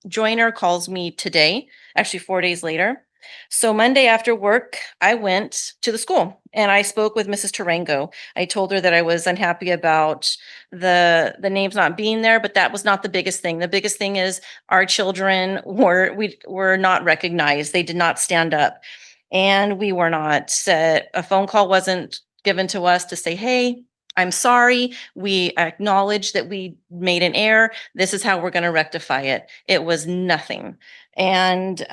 Joyner calls me today, actually 4 days later. So Monday after work, I went to the school and I spoke with Mrs. Tarango. I told her that I was unhappy about the names not being there, but that was not the biggest thing. The biggest thing is our children were not recognized. They did not stand up, and we were not. A phone call wasn't given to us to say, "Hey, I'm sorry. We acknowledge that we made an error. This is how we're going to rectify it." It was nothing, and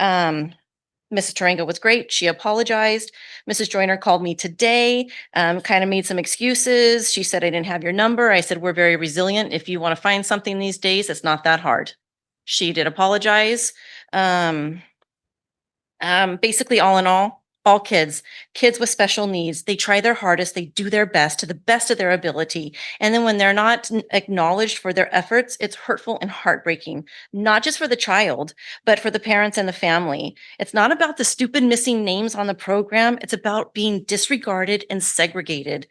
Mrs. Tarango was great. She apologized. Mrs. Joyner called me today, kind of made some excuses. She said, "I didn't have your number." I said, "We're very resilient. If you want to find something these days, it's not that hard." She did apologize. Basically, all in all kids with special needs, they try their hardest, they do their best to the best of their ability. And then when they're not acknowledged for their efforts, it's hurtful and heartbreaking, not just for the child, but for the parents and the family. It's not about the stupid missing names on the program. It's about being disregarded and segregated.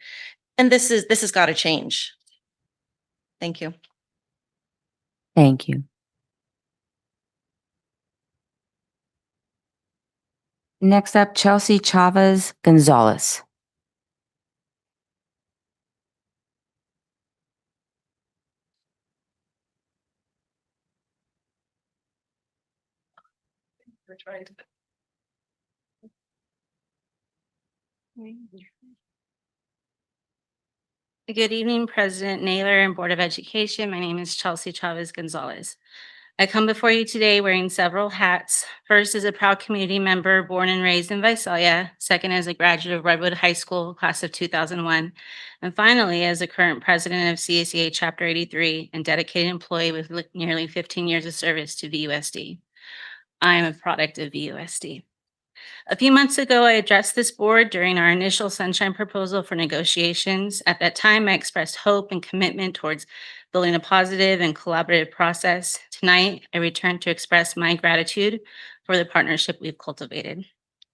And this has got to change. Thank you. Thank you. Next up, Chelsea Chavez Gonzalez. Good evening, President Naylor and Board of Education. My name is Chelsea Chavez Gonzalez. I come before you today wearing several hats. First, as a proud community member born and raised in Visalia. Second, as a graduate of Redwood High School, class of 2001. And finally, as a current president of CACA Chapter 83 and dedicated employee with nearly 15 years of service to VUSD. I am a product of VUSD. A few months ago, I addressed this board during our initial Sunshine proposal for negotiations. At that time, I expressed hope and commitment towards building a positive and collaborative process. Tonight, I return to express my gratitude for the partnership we've cultivated.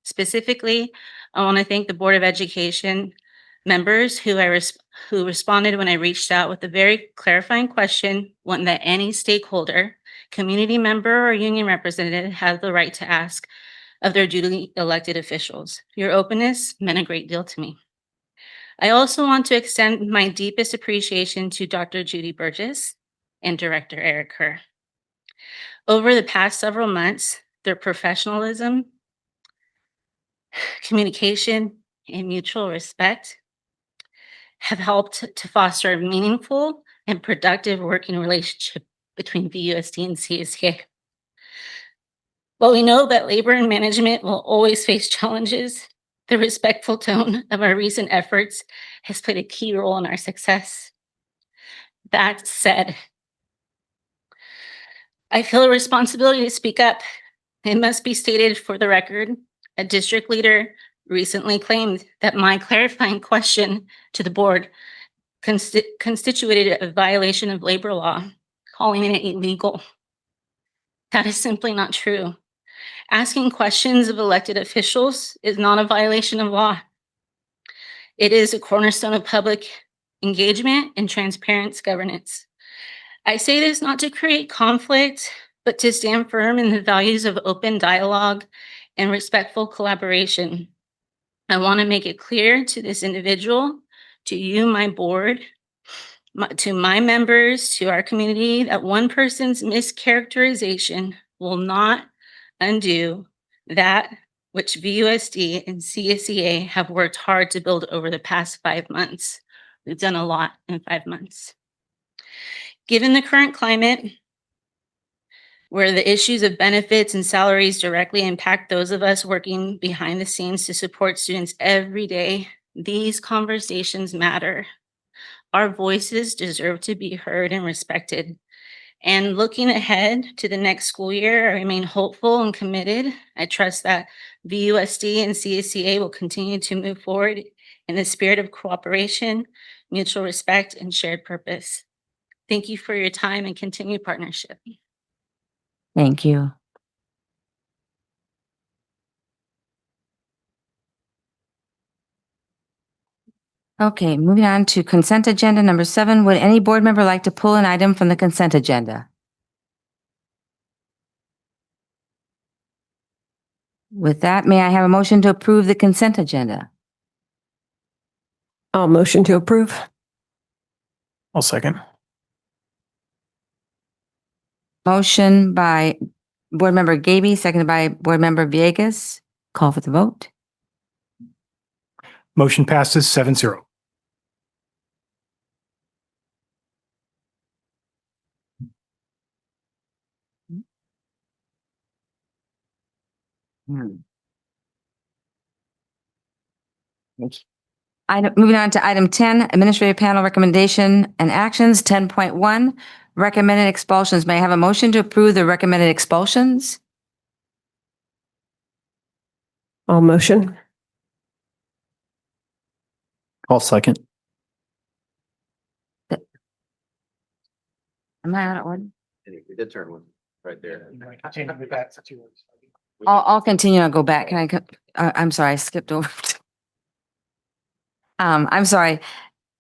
Specifically, I want to thank the Board of Education members who responded when I reached out with a very clarifying question, one that any stakeholder, community member, or union representative has the right to ask of their duly elected officials. Your openness meant a great deal to me. I also want to extend my deepest appreciation to Dr. Judy Burgess and Director Eric Kerr. Over the past several months, their professionalism, communication, and mutual respect have helped to foster a meaningful and productive working relationship between VUSD and CSK. While we know that labor and management will always face challenges, the respectful tone of our recent efforts has played a key role in our success. That said, I feel a responsibility to speak up. It must be stated for the record, a district leader recently claimed that my clarifying question to the board constituted a violation of labor law, calling it illegal. That is simply not true. Asking questions of elected officials is not a violation of law. It is a cornerstone of public engagement and transparent governance. I say this not to create conflict, but to stand firm in the values of open dialogue and respectful collaboration. I want to make it clear to this individual, to you, my board, to my members, to our community, that one person's mischaracterization will not undo that which VUSD and CSEA have worked hard to build over the past 5 months. We've done a lot in 5 months. Given the current climate, where the issues of benefits and salaries directly impact those of us working behind the scenes to support students every day, these conversations matter. Our voices deserve to be heard and respected. And looking ahead to the next school year, I remain hopeful and committed. I trust that VUSD and CSCA will continue to move forward in the spirit of cooperation, mutual respect, and shared purpose. Thank you for your time and continued partnership. Thank you. Okay, moving on to consent agenda number 7. Would any board member like to pull an item from the consent agenda? With that, may I have a motion to approve the consent agenda? I'll motion to approve. I'll second. Motion by Board Member Gaby, seconded by Board Member Villegas. Call for the vote. Motion passes 7-0. Moving on to item 10, Administrative Panel Recommendation and Actions. 10.1, Recommended Expulsions. May I have a motion to approve the recommended expulsions? I'll motion. I'll second. Am I out of order? We did turn one right there. I'll continue. I'll go back. Can I? I'm sorry, I skipped over. I'm sorry.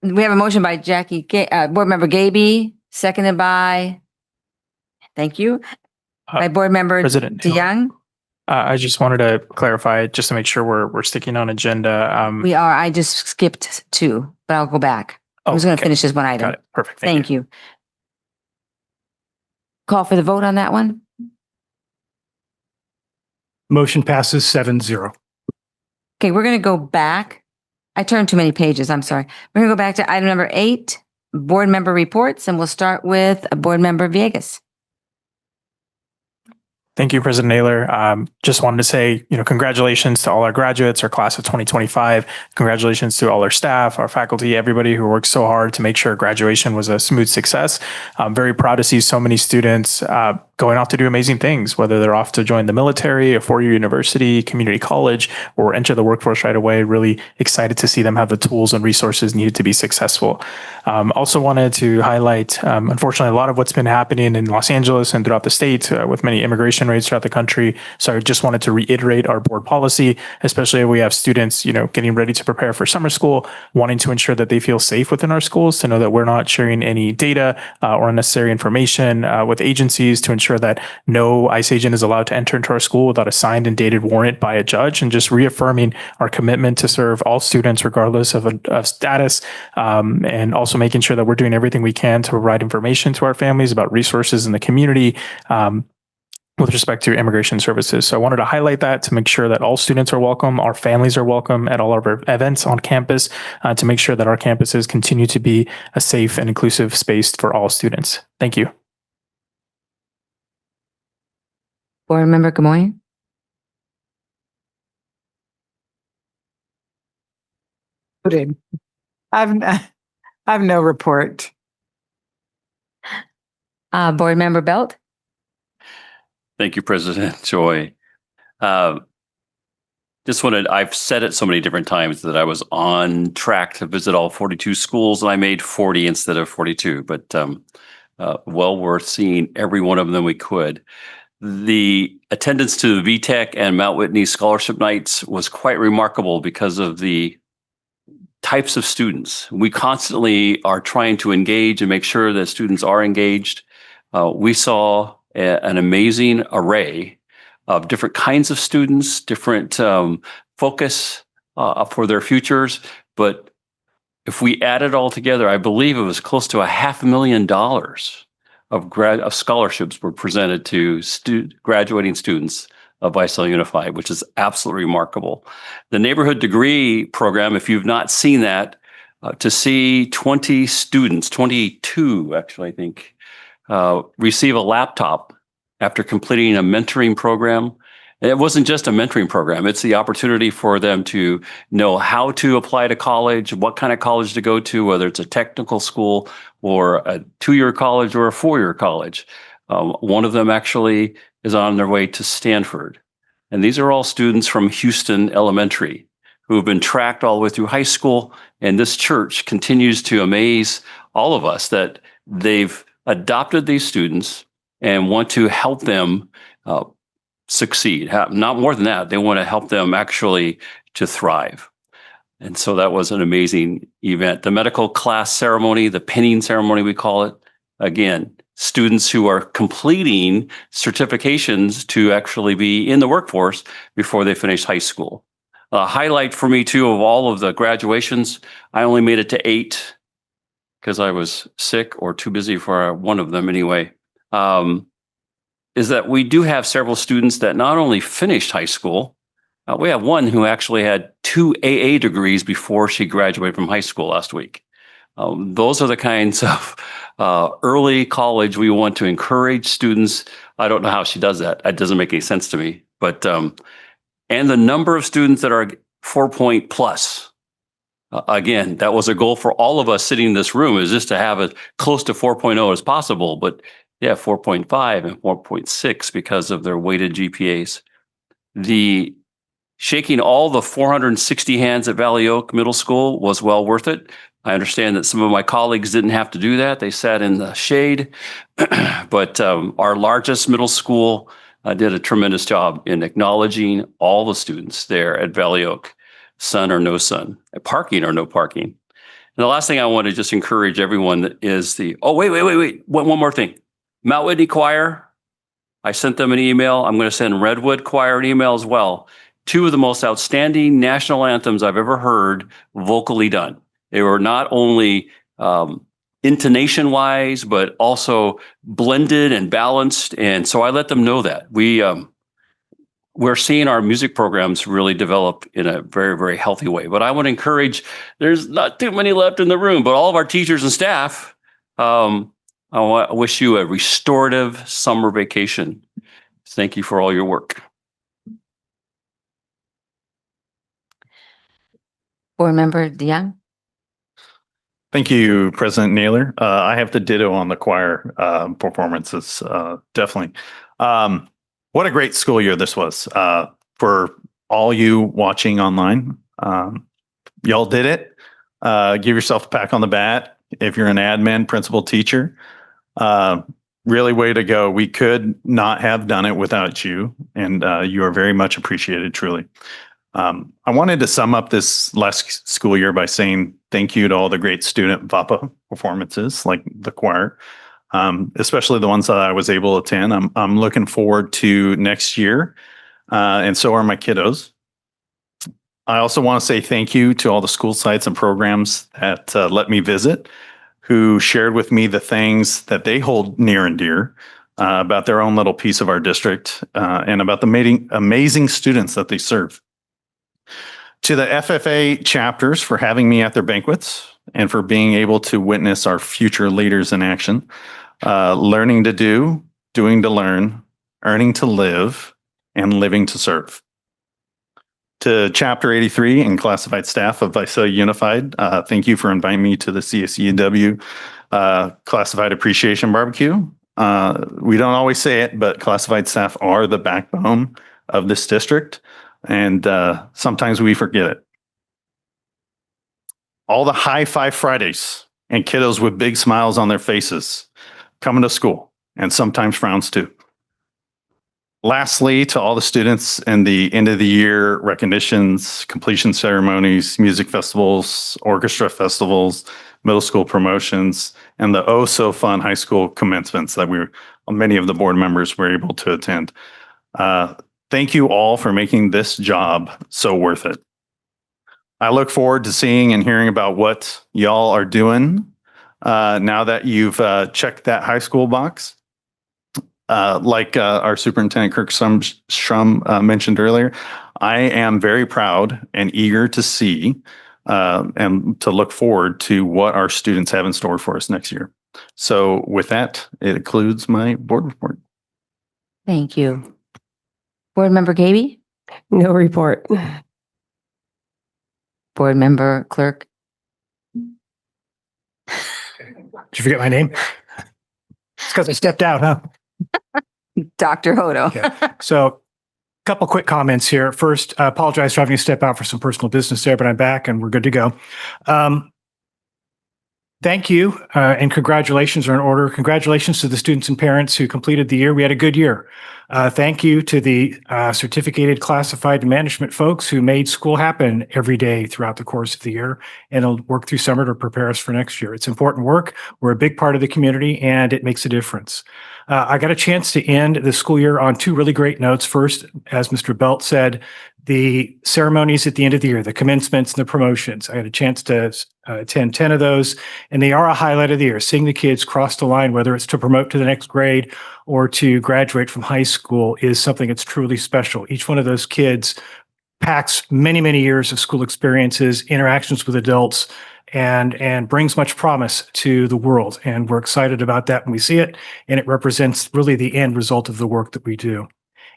We have a motion by Board Member Gaby, seconded by, thank you, by Board Member President Naylor. DeYoung. I just wanted to clarify, just to make sure we're sticking on agenda. We are. I just skipped 2, but I'll go back. I was going to okay. finish this one item. Got it. Perfect. Thank you. Call for the vote on that one. Motion passes 7-0. Okay, we're going to go back. I turned too many pages. I'm sorry. We're going to go back to item number 8, board member reports, and we'll start with Board Member Villegas. Thank you, President Naylor. Just wanted to say, congratulations to all our graduates, our class of 2025. Congratulations to all our staff, our faculty, everybody who worked so hard to make sure graduation was a smooth success. I'm very proud to see so many students going off to do amazing things, whether they're off to join the military, a four-year university, community college, or enter the workforce right away. Really excited to see them have the tools and resources needed to be successful. Also wanted to highlight, unfortunately, a lot of what's been happening in Los Angeles and throughout the state with many immigration rates throughout the country. So I just wanted to reiterate our board policy, especially if we have students, getting ready to prepare for summer school, wanting to ensure that they feel safe within our schools, to know that we're not sharing any data or unnecessary information with agencies, to ensure that no ICE agent is allowed to enter into our school without a signed and dated warrant by a judge, and just reaffirming our commitment to serve all students regardless of status, and also making sure that we're doing everything we can to provide information to our families about resources in the community with respect to immigration services. So I wanted to highlight that to make sure that all students are welcome, our families are welcome at all of our events on campus, to make sure that our campuses continue to be a safe and inclusive space for all students. Thank you. Board Member Gamoyen. I have no report. Board Member Belt. Thank you, President Joy. I've said it so many different times that I was on track to visit all 42 schools, and I made 40 instead of 42, but well worth seeing every one of them we could. The attendance to the VTech and Mount Whitney Scholarship Nights was quite remarkable because of the types of students. We constantly are trying to engage and make sure that students are engaged. We saw an amazing array of different kinds of students, different focus for their futures. But if we add it all together, I believe it was close to $500,000 of scholarships were presented to graduating students of Visalia Unified, which is absolutely remarkable. The neighborhood degree program, if you've not seen that, to see 20 students, 22 actually, I think, receive a laptop after completing a mentoring program. It wasn't just a mentoring program. It's the opportunity for them to know how to apply to college, what kind of college to go to, whether it's a technical school or a 2-year college or a 4-year college. One of them actually is on their way to Stanford. And these are all students from Houston Elementary who have been tracked all the way through high school. And this church continues to amaze all of us that they've adopted these students and want to help them succeed. Not more than that, they want to help them actually to thrive. And so that was an amazing event. The medical class ceremony, the pinning ceremony, we call it, again, students who are completing certifications to actually be in the workforce before they finish high school. A highlight for me, too, of all of the graduations, I only made it to 8 because I was sick or too busy for one of them anyway, is that we do have several students that not only finished high school, we have one who actually had 2 AA degrees before she graduated from high school last week. Those are the kinds of early college we want to encourage students. I don't know how she does that. It doesn't make any sense to me. But and the number of students that are 4-point plus. Again, that was a goal for all of us sitting in this room, is just to have it close to 4.0 as possible. But yeah, 4.5 and 4.6 because of their weighted GPAs. The shaking all the 460 hands at Valley Oak Middle School was well worth it. I understand that some of my colleagues didn't have to do that. They sat in the shade. But our largest middle school did a tremendous job in acknowledging all the students there at Valley Oak, sun or no sun, parking or no parking. And the last thing I want to just encourage everyone is wait, one more thing. Mount Whitney Choir, I sent them an email. I'm going to send Redwood Choir an email as well. Two of the most outstanding national anthems I've ever heard vocally done. They were not only intonation wise, but also blended and balanced. And so I let them know that we're seeing our music programs really develop in a very, very healthy way. But I want to encourage, there's not too many left in the room, but all of our teachers and staff, I wish you a restorative summer vacation. Thank you for all your work. Board Member DeYoung. Thank you, President Naylor. I have to ditto on the choir performances, definitely. What a great school year this was. For all you watching online, y'all did it. Give yourself a pat on the back. If you're an admin, principal, teacher, really way to go. We could not have done it without you, and you are very much appreciated, truly. I wanted to sum up this last school year by saying thank you to all the great student VAPA performances, like the choir, especially the ones that I was able to attend. I'm looking forward to next year, and so are my kiddos. I also want to say thank you to all the school sites and programs that let me visit, who shared with me the things that they hold near and dear about their own little piece of our district and about the amazing students that they serve. To the FFA chapters for having me at their banquets and for being able to witness our future leaders in action, learning to do, doing to learn, earning to live, and living to serve. To Chapter 83 and classified staff of Visalia Unified, thank you for inviting me to the CSUW Classified Appreciation Barbecue. We don't always say it, but classified staff are the backbone of this district, and sometimes we forget it. All the high five Fridays and kiddos with big smiles on their faces coming to school, and sometimes frowns too. Lastly, to all the students in the end of the year recognitions, completion ceremonies, music festivals, orchestra festivals, middle school promotions, and the oh so fun high school commencements that many of the board members were able to attend. Thank you all for making this job so worth it. I look forward to seeing and hearing about what y'all are doing now that you've checked that high school box. Like our superintendent Kirk Strum mentioned earlier, I am very proud and eager to see and to look forward to what our students have in store for us next year. So with that, it concludes my board report. Thank you. Board Member Gaby. No report. Board Member Clerk. Did you forget my name? It's because I stepped out, huh? Dr. Hodo. Okay. So, a couple quick comments here. First, I apologize for having to step out for some personal business there, but I'm back and we're good to go. Thank you and congratulations are in order. Congratulations to the students and parents who completed the year. We had a good year. Thank you to the certificated classified management folks who made school happen every day throughout the course of the year and will work through summer to prepare us for next year. It's important work. We're a big part of the community and it makes a difference. I got a chance to end the school year on two really great notes. First, as Mr. Belt said, the ceremonies at the end of the year, the commencements and the promotions. I had a chance to attend 10 of those, and they are a highlight of the year. Seeing the kids cross the line, whether it's to promote to the next grade or to graduate from high school, is something that's truly special. Each one of those kids packs many, many years of school experiences, interactions with adults, and brings much promise to the world. And we're excited about that when we see it, and it represents really the end result of the work that we do.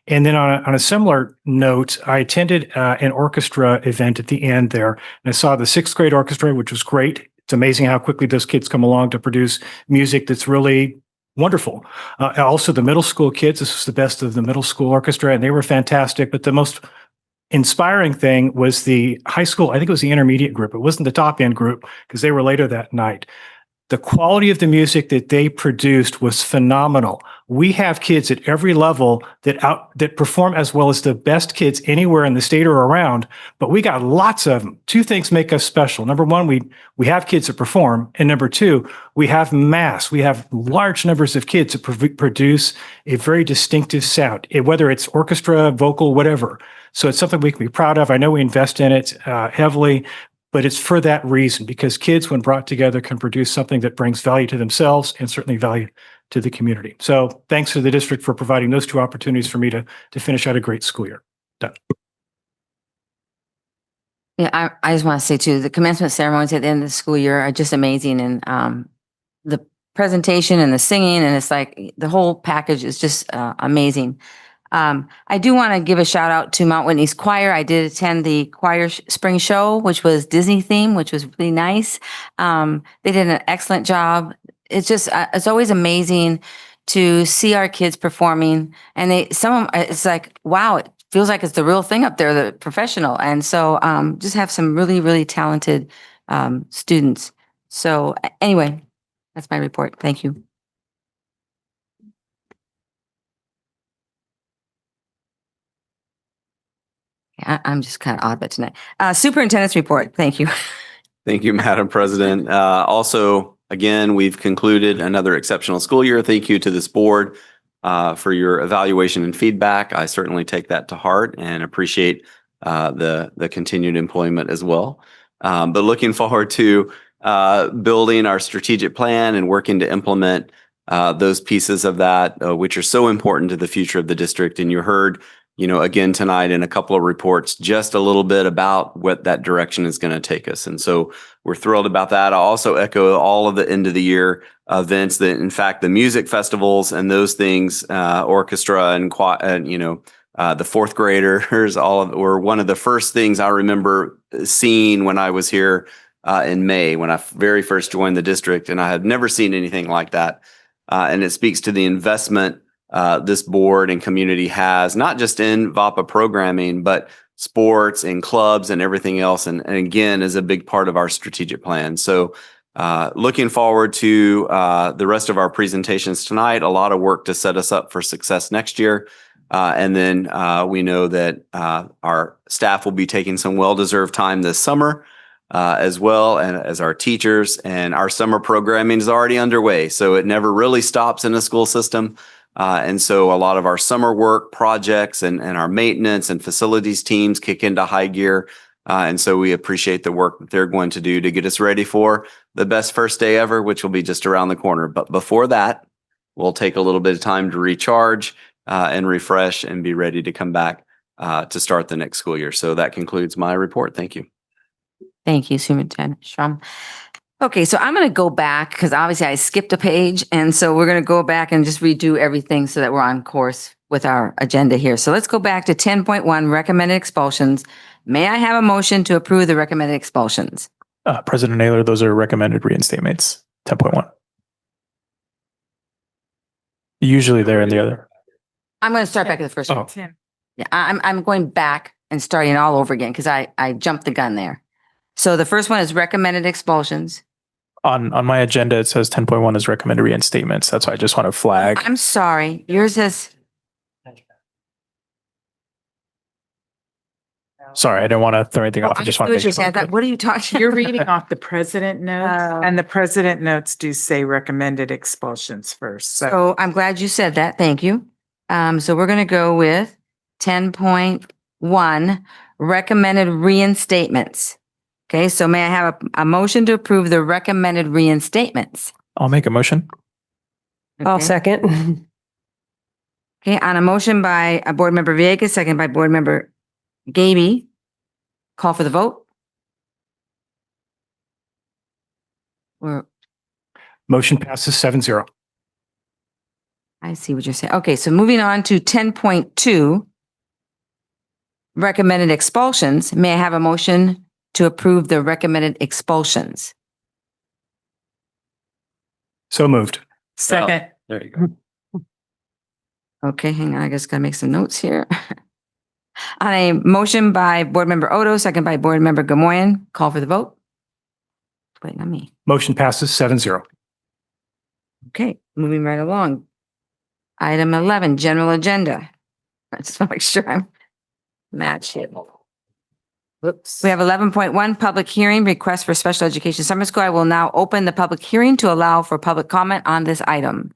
And then on a similar note, I attended an orchestra event at the end there, and I saw the sixth grade orchestra, which was great. It's amazing how quickly those kids come along to produce music that's really wonderful. Also, the middle school kids, this was the best of the middle school orchestra, and they were fantastic. But the most inspiring thing was the high school, I think it was the intermediate group. It wasn't the top end group because they were later that night. The quality of the music that they produced was phenomenal. We have kids at every level that perform as well as the best kids anywhere in the state or around, but we got lots of them. Two things make us special. Number one, we have kids that perform, and number two, we have mass. We have large numbers of kids that produce a very distinctive sound, whether it's orchestra, vocal, whatever. So it's something we can be proud of. I know we invest in it heavily, but it's for that reason, because kids, when brought together, can produce something that brings value to themselves and certainly value to the community. So thanks to the district for providing those two opportunities for me to finish out a great school year. Done. Yeah, I just want to say too, the commencement ceremonies at the end of the school year are just amazing, and the presentation and the singing, and it's like the whole package is just amazing. I do want to give a shout out to Mount Whitney's choir. I did attend the choir spring show, which was Disney theme, which was really nice. They did an excellent job. It's just, it's always amazing to see our kids performing, and it's like, wow, it feels like it's the real thing up there, the professional. And so, just have some really, really talented, students. So anyway, that's my report. Thank you. I'm just kind of odd, but tonight. Superintendent's report. Thank you. Thank you, Madam President. Also, again, we've concluded another exceptional school year. Thank you to this board for your evaluation and feedback. I certainly take that to heart and appreciate the continued employment as well. But looking forward to building our strategic plan and working to implement those pieces of that, which are so important to the future of the district. And you heard, again tonight in a couple of reports, just a little bit about what that direction is going to take us. And so we're thrilled about that. I also echo all of the end of the year events that, in fact, the music festivals and those things, orchestra and the fourth graders, were one of the first things I remember seeing when I was here in May, when I very first joined the district, and I had never seen anything like that. And it speaks to the investment this board and community has, not just in VAPA programming, but sports and clubs and everything else. And again, is a big part of our strategic plan. So looking forward to the rest of our presentations tonight. A lot of work to set us up for success next year. And then we know that our staff will be taking some well-deserved time this summer as well, and as our teachers, and our summer programming is already underway. So it never really stops in a school system. And so a lot of our summer work projects and our maintenance and facilities teams kick into high gear. And so we appreciate the work that they're going to do to get us ready for the best first day ever, which will be just around the corner. But before that, we'll take a little bit of time to recharge and refresh and be ready to come back to start the next school year. So that concludes my report. Thank you. Thank you, Superintendent Schrum. Okay, so I'm going to go back because obviously I skipped a page. And so we're going to go back and just redo everything so that we're on course with our agenda here. So let's go back to 10.1, recommended expulsions. May I have a motion to approve the recommended expulsions? President Naylor, those are recommended reinstatements, 10.1. Usually they're in the other. I'm going to start back at the first one. Oh, Yeah, I'm going back and starting all over again because I jumped the gun there. So the first one is recommended expulsions. on my agenda, it says 10.1 is recommended reinstatements. That's why I just want to flag. I'm sorry, yours is, Sorry, I didn't want to throw anything off. I just want to make sure. what are you talking? You're reading off the president notes, and the president notes do say recommended expulsions first. So I'm glad you said that. Thank you. So we're going to go with 10.1, recommended reinstatements. Okay, so may I have a motion to approve the recommended reinstatements? I'll make a motion. I'll Okay. second. Okay, on a motion by Board Member Villegas, second by Board Member Gaby, call for the vote. Motion passes 7-0. I see what you're saying. Okay, so moving on to 10.2, recommended expulsions. May I have a motion to approve the recommended expulsions? So moved. Second. There you go. Okay, hang on, I just gotta make some notes here. On a motion by Board Member Odo, second by Board Member Gamoyen, call for the vote. Waiting on me. Motion passes 7-0. Okay, moving right along. Item 11, general agenda. I just want to make sure I'm matched here. Whoops. We have 11.1, public hearing, request for special education summer school. I will now open the public hearing to allow for public comment on this item.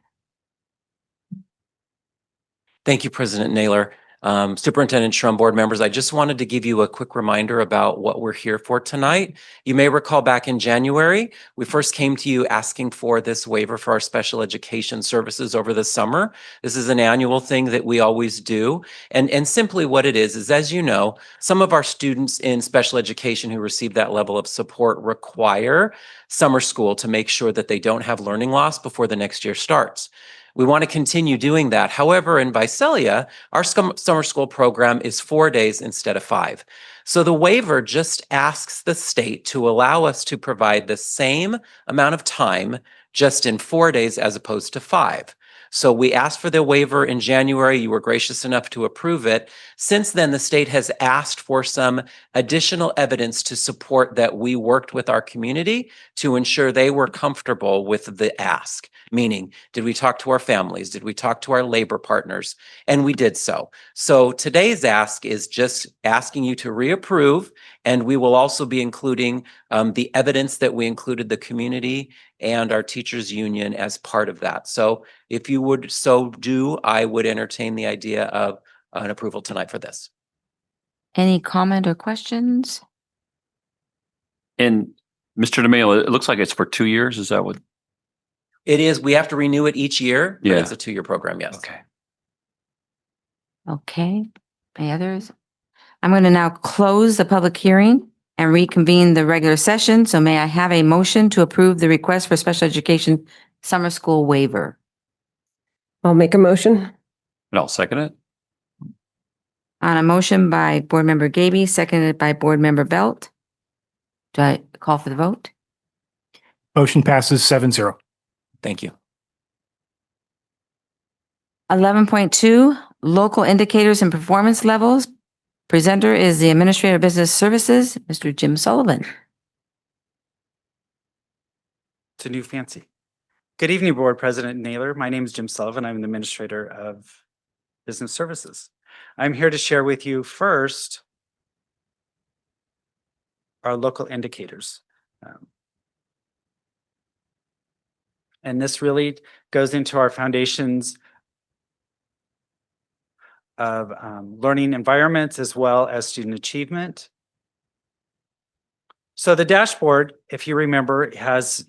Thank you, President Naylor. Superintendent Shrum, board members, I just wanted to give you a quick reminder about what we're here for tonight. You may recall back in January, we first came to you asking for this waiver for our special education services over the summer. This is an annual thing that we always do. And simply what it is, as you know, some of our students in special education who receive that level of support require summer school to make sure that they don't have learning loss before the next year starts. We want to continue doing that. However, in Visalia, our summer school program is 4 days instead of 5. So the waiver just asks the state to allow us to provide the same amount of time just in 4 days as opposed to 5. So we asked for the waiver in January. You were gracious enough to approve it. Since then, the state has asked for some additional evidence to support that we worked with our community to ensure they were comfortable with the ask. Meaning, did we talk to our families? Did we talk to our labor partners? And we did so. So today's ask is just asking you to reapprove, and we will also be including the evidence that we included the community and our teachers union as part of that. So if you would so do, I would entertain the idea of an approval tonight for this. Any comment or questions? And Mr. DeMayo, it looks like it's for 2 years. Is that what? It is, we have to renew it each year, but Yeah. it's a 2-year program, yes. Okay. Okay, any others? I'm going to now close the public hearing and reconvene the regular session. So may I have a motion to approve the request for special education summer school waiver? I'll make a motion. And I'll second it. On a motion by Board Member Gaby, seconded by Board Member Belt. Do I call for the vote? Motion passes 7-0. Thank you. 11.2, local indicators and performance levels. Presenter is the Administrator of Business Services, Mr. Jim Sullivan. It's a new fancy. Good evening, Board President Naylor. My name is Jim Sullivan. I'm the Administrator of Business Services. I'm here to share with you first our local indicators. And this really goes into our foundations of learning environments as well as student achievement. So the dashboard, if you remember, has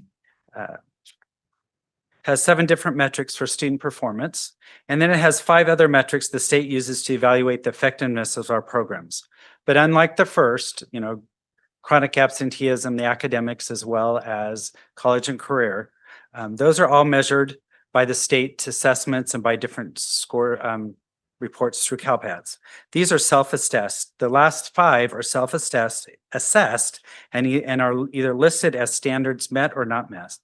7 different metrics for student performance. And then it has 5 other metrics the state uses to evaluate the effectiveness of our programs. But unlike the first, chronic absenteeism, the academics, as well as college and career, those are all measured by the state assessments and by different score reports through CalPADS. These are self-assessed. The last 5 are self-assessed, and are either listed as standards met or not met.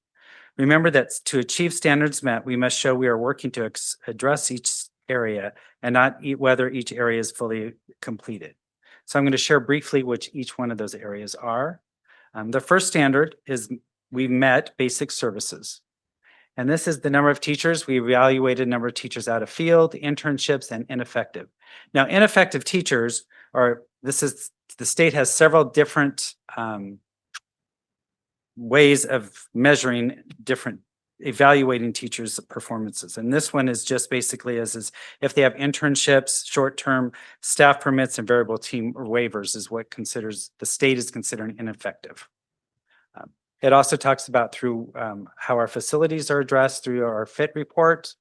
Remember that to achieve standards met, we must show we are working to address each area and not whether each area is fully completed. So I'm going to share briefly which each one of those areas are. The first standard is we met basic services. And this is the number of teachers. We evaluated number of teachers out of field, internships, and ineffective. Now, ineffective teachers the state has several different ways of measuring evaluating teachers' performances. And this one is just basically is if they have internships, short-term staff permits, and variable team waivers is what the state is considering ineffective. It also talks about through how our facilities are addressed through our FIT report.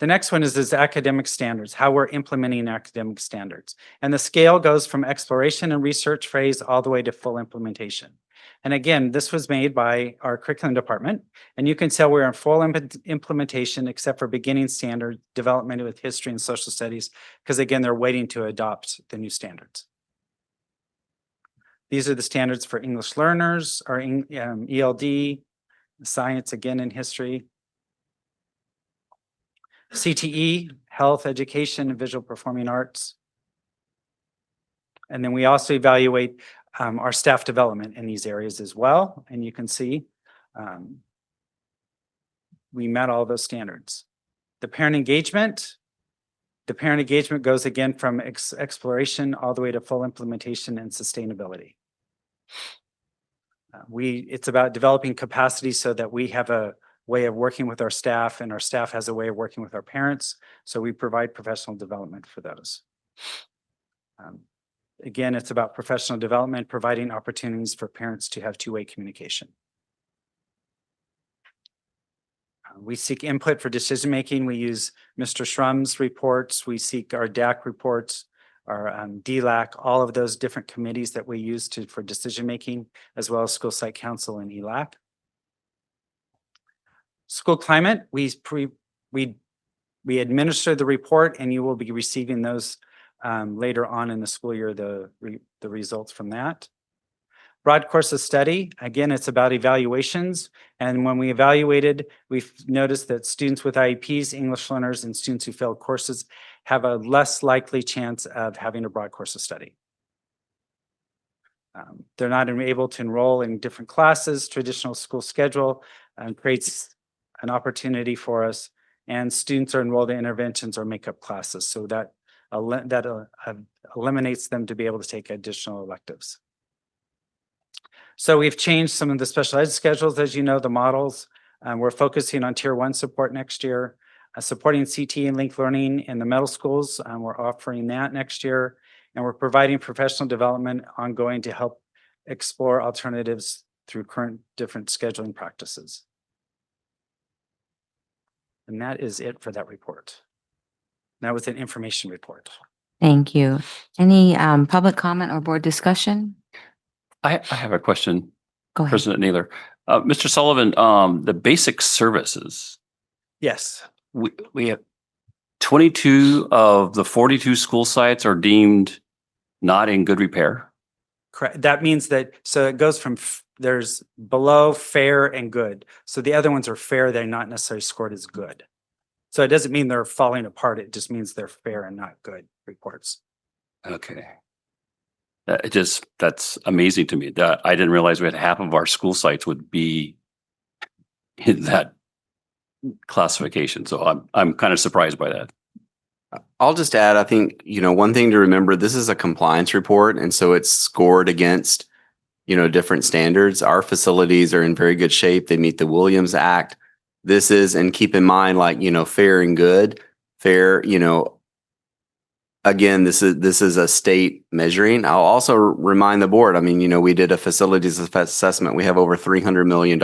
The next one is academic standards, how we're implementing academic standards. And the scale goes from exploration and research phase all the way to full implementation. And again, this was made by our curriculum department. And you can tell we're in full implementation except for beginning standard development with history and social studies, because again, they're waiting to adopt the new standards. These are the standards for English learners, or ELD, science again in history. CTE, health, education, and visual performing arts. And then we also evaluate our staff development in these areas as well. And you can see We met all those standards. The parent engagement goes again from exploration all the way to full implementation and sustainability. It's about developing capacity so that we have a way of working with our staff and our staff has a way of working with our parents. So we provide professional development for those. Again, it's about professional development, providing opportunities for parents to have two-way communication. We seek input for decision-making. We use Mr. Shrum's reports. We seek our DAC reports, our DLAC, all of those different committees that we use for decision-making, as well as School Site Council and ELAC. School climate, we administer the report and you will be receiving those later on in the school year, the results from that. Broad course of study, again, it's about evaluations. And when we evaluated, we've noticed that students with IEPs, English learners, and students who failed courses have a less likely chance of having a broad course of study. They're not able to enroll in different classes. Traditional school schedule creates an opportunity for us, and students are enrolled in interventions or makeup classes. So that eliminates them to be able to take additional electives. So we've changed some of the special ed schedules, as you know, the models. We're focusing on Tier 1 support next year, supporting CT and linked learning in the middle schools. We're offering that next year, and we're providing professional development ongoing to help explore alternatives through current different scheduling practices. And that is it for that report. That was an information report. Thank you. Any public comment or board discussion? I have a question, Go ahead. President Naylor. Mr. Sullivan, the basic services, Yes. we have 22 of the 42 school sites are deemed not in good repair. Correct. That means that, so it goes from, there's below, fair, and good. So the other ones are fair, they're not necessarily scored as good. So it doesn't mean they're falling apart, it just means they're fair and not good reports. Okay. That's amazing to me. That I didn't realize we had half of our school sites would be in that classification. So I'm kind of surprised by that. I'll just add, I think, one thing to remember, this is a compliance report, and so it's scored against, different standards. Our facilities are in very good shape. They meet the Williams Act. This is, and keep in mind, fair and good, fair, again, this is a state measuring. I'll also remind the board, we did a facilities assessment. We have over $300 million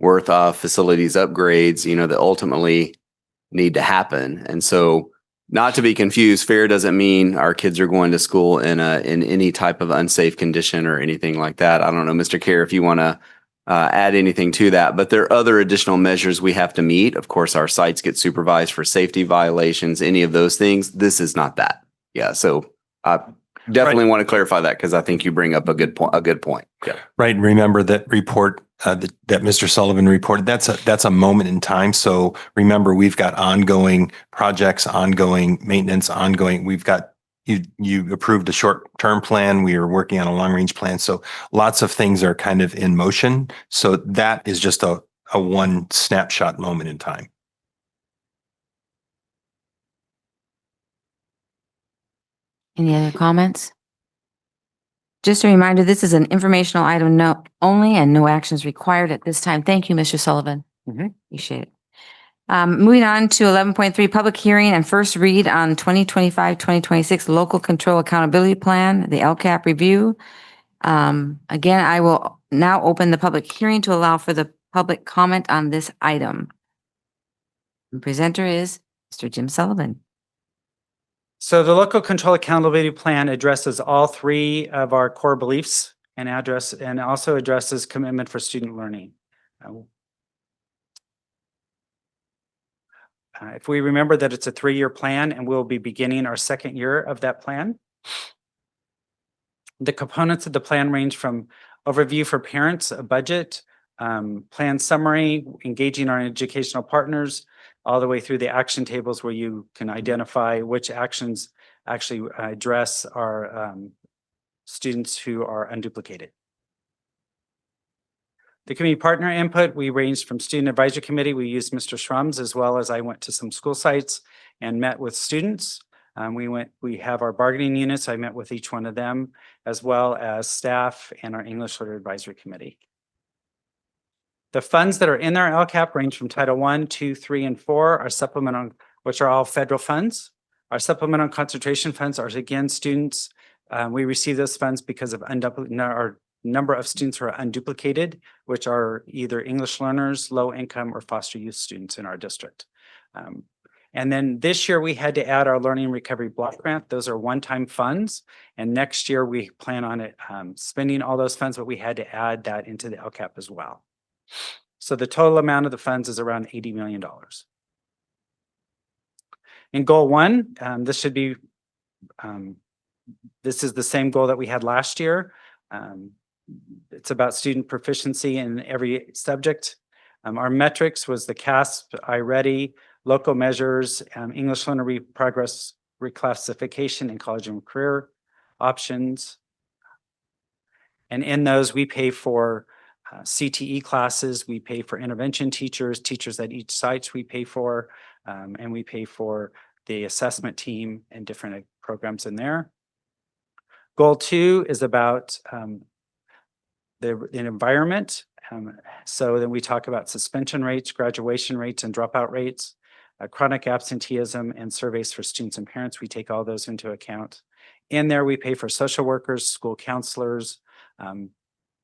worth of facilities upgrades, that ultimately need to happen. And so, not to be confused, fair doesn't mean our kids are going to school in any type of unsafe condition or anything like that. I don't know, Mr. Kerr, if you want to add anything to that, but there are other additional measures we have to meet. Of course, our sites get supervised for safety violations, any of those things. This is not that. Yeah. So I definitely want to clarify that because I think you bring up a good point. Yeah. Right. And remember that report that Mr. Sullivan reported, that's a moment in time. So remember, we've got ongoing projects, ongoing maintenance, ongoing, we've got you approved a short-term plan. We are working on a long-range plan. So lots of things are kind of in motion. So that is just a one snapshot moment in time. Any other comments? Just a reminder, this is an informational item only and no actions required at this time. Thank you, Mr. Sullivan. Appreciate it. Moving on to 11.3, public hearing and first read on 2025-2026 Local Control Accountability Plan, the LCAP review. Again, I will now open the public hearing to allow for the public comment on this item. The presenter is Mr. Jim Sullivan. So the Local Control Accountability Plan addresses all three of our core beliefs and also addresses commitment for student learning. If we remember that it's a 3-year plan and we'll be beginning our 2nd year of that plan. The components of the plan range from overview for parents, a budget, plan summary, engaging our educational partners, all the way through the action tables where you can identify which actions actually address our students who are unduplicated. The community partner input, we ranged from student advisory committee. We used Mr. Schrums, as well as I went to some school sites and met with students. We have our bargaining units. I met with each one of them, as well as staff and our English Literature Advisory Committee. The funds that are in our LCAP range from Title I, II, III, and IV. Our supplemental, which are all federal funds. Our supplemental concentration funds are again students. We receive those funds because of our number of students who are unduplicated, which are either English learners, low income, or foster youth students in our district. And then this year we had to add our Learning Recovery Block Grant. Those are one-time funds. And next year we plan on it spending all those funds, but we had to add that into the LCAP as well. So the total amount of the funds is around $80 million. In goal 1, this is the same goal that we had last year. It's about student proficiency in every subject. Our metrics was the CASP, iReady, local measures, English learner progress reclassification, and college and career options. And in those, we pay for CTE classes, we pay for intervention teachers at each site we pay for, and we pay for the assessment team and different programs in there. Goal 2 is about the environment. So then we talk about suspension rates, graduation rates, and dropout rates, chronic absenteeism, and surveys for students and parents. We take all those into account. In there, we pay for social workers, school counselors,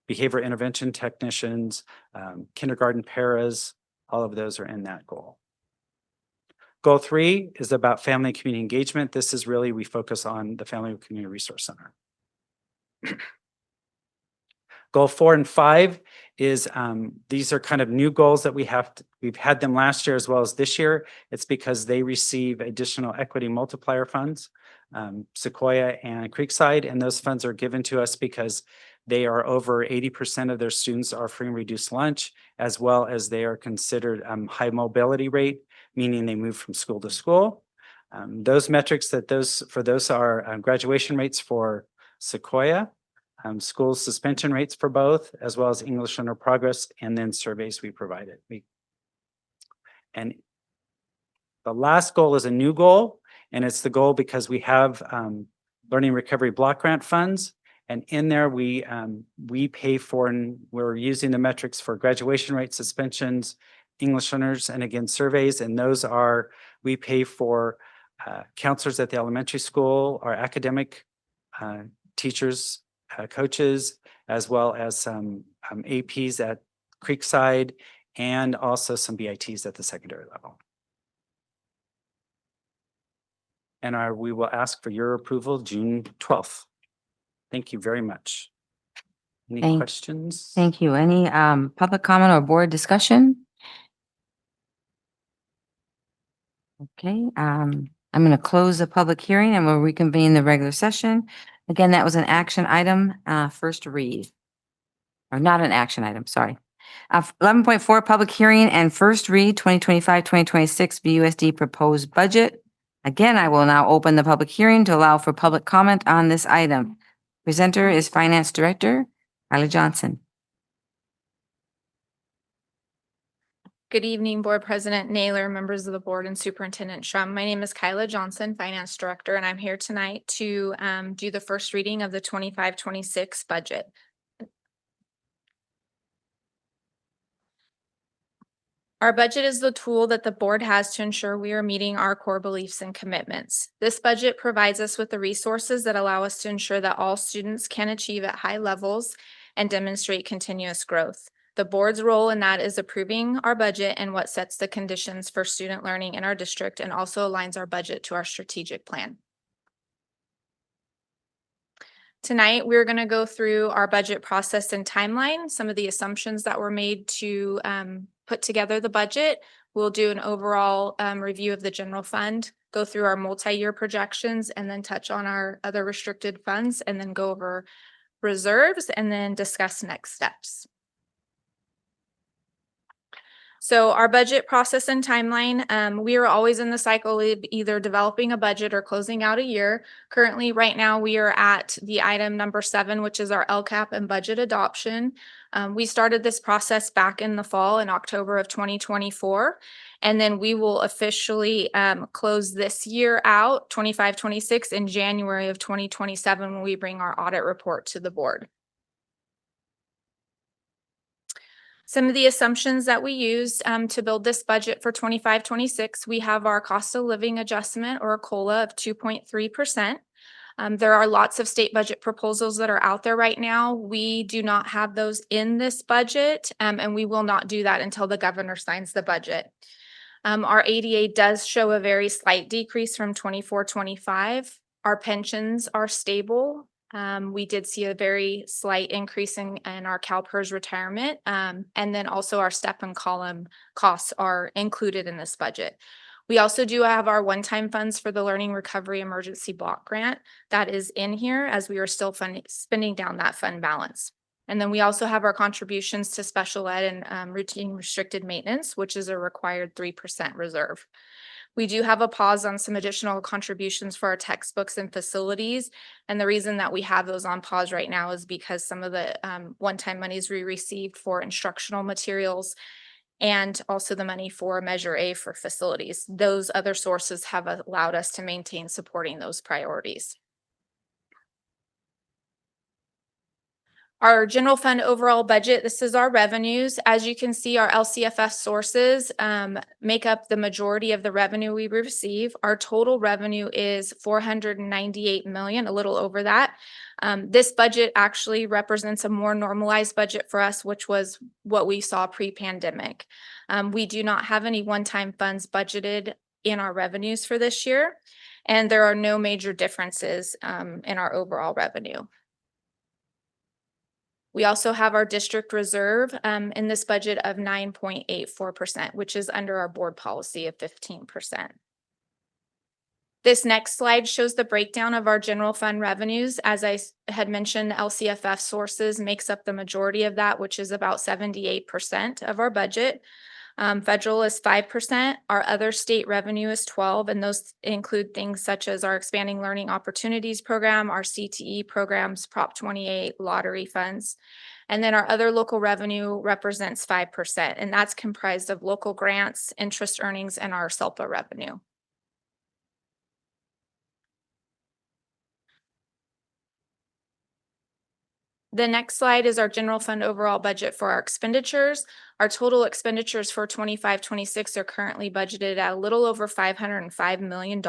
behavior intervention technicians, kindergarten paras. All of those are in that goal. Goal 3 is about family and community engagement. This is really, we focus on the Family and Community Resource Center. Goal 4 and 5 is, these are kind of new goals that we've had them last year as well as this year. It's because they receive additional equity multiplier funds, Sequoia and Creekside, and those funds are given to us because they are over 80% of their students are free and reduced lunch, as well as they are considered high mobility rate, meaning they move from school to school. Those metrics for those are graduation rates for Sequoia, school suspension rates for both, as well as English learner progress, and then surveys we provided. And the last goal is a new goal, and it's the goal because we have Learning Recovery Block Grant funds. And in there, we pay for, and we're using the metrics for graduation rate, suspensions, English learners, and again, surveys. And those are, we pay for counselors at the elementary school, our academic teachers, coaches, as well as some APs at Creekside, and also some BITs at the secondary level. And we will ask for your approval June 12th. Thank you very much. Any questions? Thank you. Any public comment or board discussion? Okay, I'm going to close the public hearing and we'll reconvene the regular session. Again, that was an action item, first read. Or not an action item, sorry. 11.4, public hearing and first read 2025-2026 USD proposed budget. Again, I will now open the public hearing to allow for public comment on this item. Presenter is Finance Director Kyla Johnson. Good evening, Board President Naylor, members of the board, and Superintendent Shrum. My name is Kyla Johnson, Finance Director, and I'm here tonight to do the first reading of the 25-26 budget. Our budget is the tool that the board has to ensure we are meeting our core beliefs and commitments. This budget provides us with the resources that allow us to ensure that all students can achieve at high levels and demonstrate continuous growth. The board's role in that is approving our budget and what sets the conditions for student learning in our district, and also aligns our budget to our strategic plan. Tonight, we're going to go through our budget process and timeline, some of the assumptions that were made to put together the budget. We'll do an overall review of the general fund, go through our multi-year projections, and then touch on our other restricted funds, and then go over reserves, and then discuss next steps. So our budget process and timeline, we are always in the cycle of either developing a budget or closing out a year. Currently, right now, we are at the item number 7, which is our LCAP and budget adoption. We started this process back in the fall in October of 2024. And then we will officially close this year out, 25-26, in January of 2027 when we bring our audit report to the board. Some of the assumptions that we used to build this budget for 25-26, we have our cost of living adjustment or a COLA of 2.3%. There are lots of state budget proposals that are out there right now. We do not have those in this budget, and we will not do that until the governor signs the budget. Our ADA does show a very slight decrease from 24-25. Our pensions are stable. We did see a very slight increase in our CalPERS retirement. And then also our step and column costs are included in this budget. We also do have our one-time funds for the Learning Recovery Emergency Block Grant. That is in here as we are still spending down that fund balance. And then we also have our contributions to special ed and routine restricted maintenance, which is a required 3% reserve. We do have a pause on some additional contributions for our textbooks and facilities. And the reason that we have those on pause right now is because some of the one-time monies we received for instructional materials and also the money for Measure A for facilities. Those other sources have allowed us to maintain supporting those priorities. Our general fund overall budget, this is our revenues. As you can see, our LCFS sources make up the majority of the revenue we receive. Our total revenue is $498 million, a little over that. This budget actually represents a more normalized budget for us, which was what we saw pre-pandemic. We do not have any one-time funds budgeted in our revenues for this year, and there are no major differences in our overall revenue. We also have our district reserve in this budget of 9.84%, which is under our board policy of 15%. This next slide shows the breakdown of our general fund revenues. As I had mentioned, LCFF sources makes up the majority of that, which is about 78% of our budget. Federal is 5%. Our other state revenue is 12%, and those include things such as our Expanding Learning Opportunities Program, our CTE programs, Prop 28, lottery funds. And then our other local revenue represents 5%, and that's comprised of local grants, interest earnings, and our SELPA revenue. The next slide is our general fund overall budget for our expenditures. Our total expenditures for 25-26 are currently budgeted at a little over $505 million.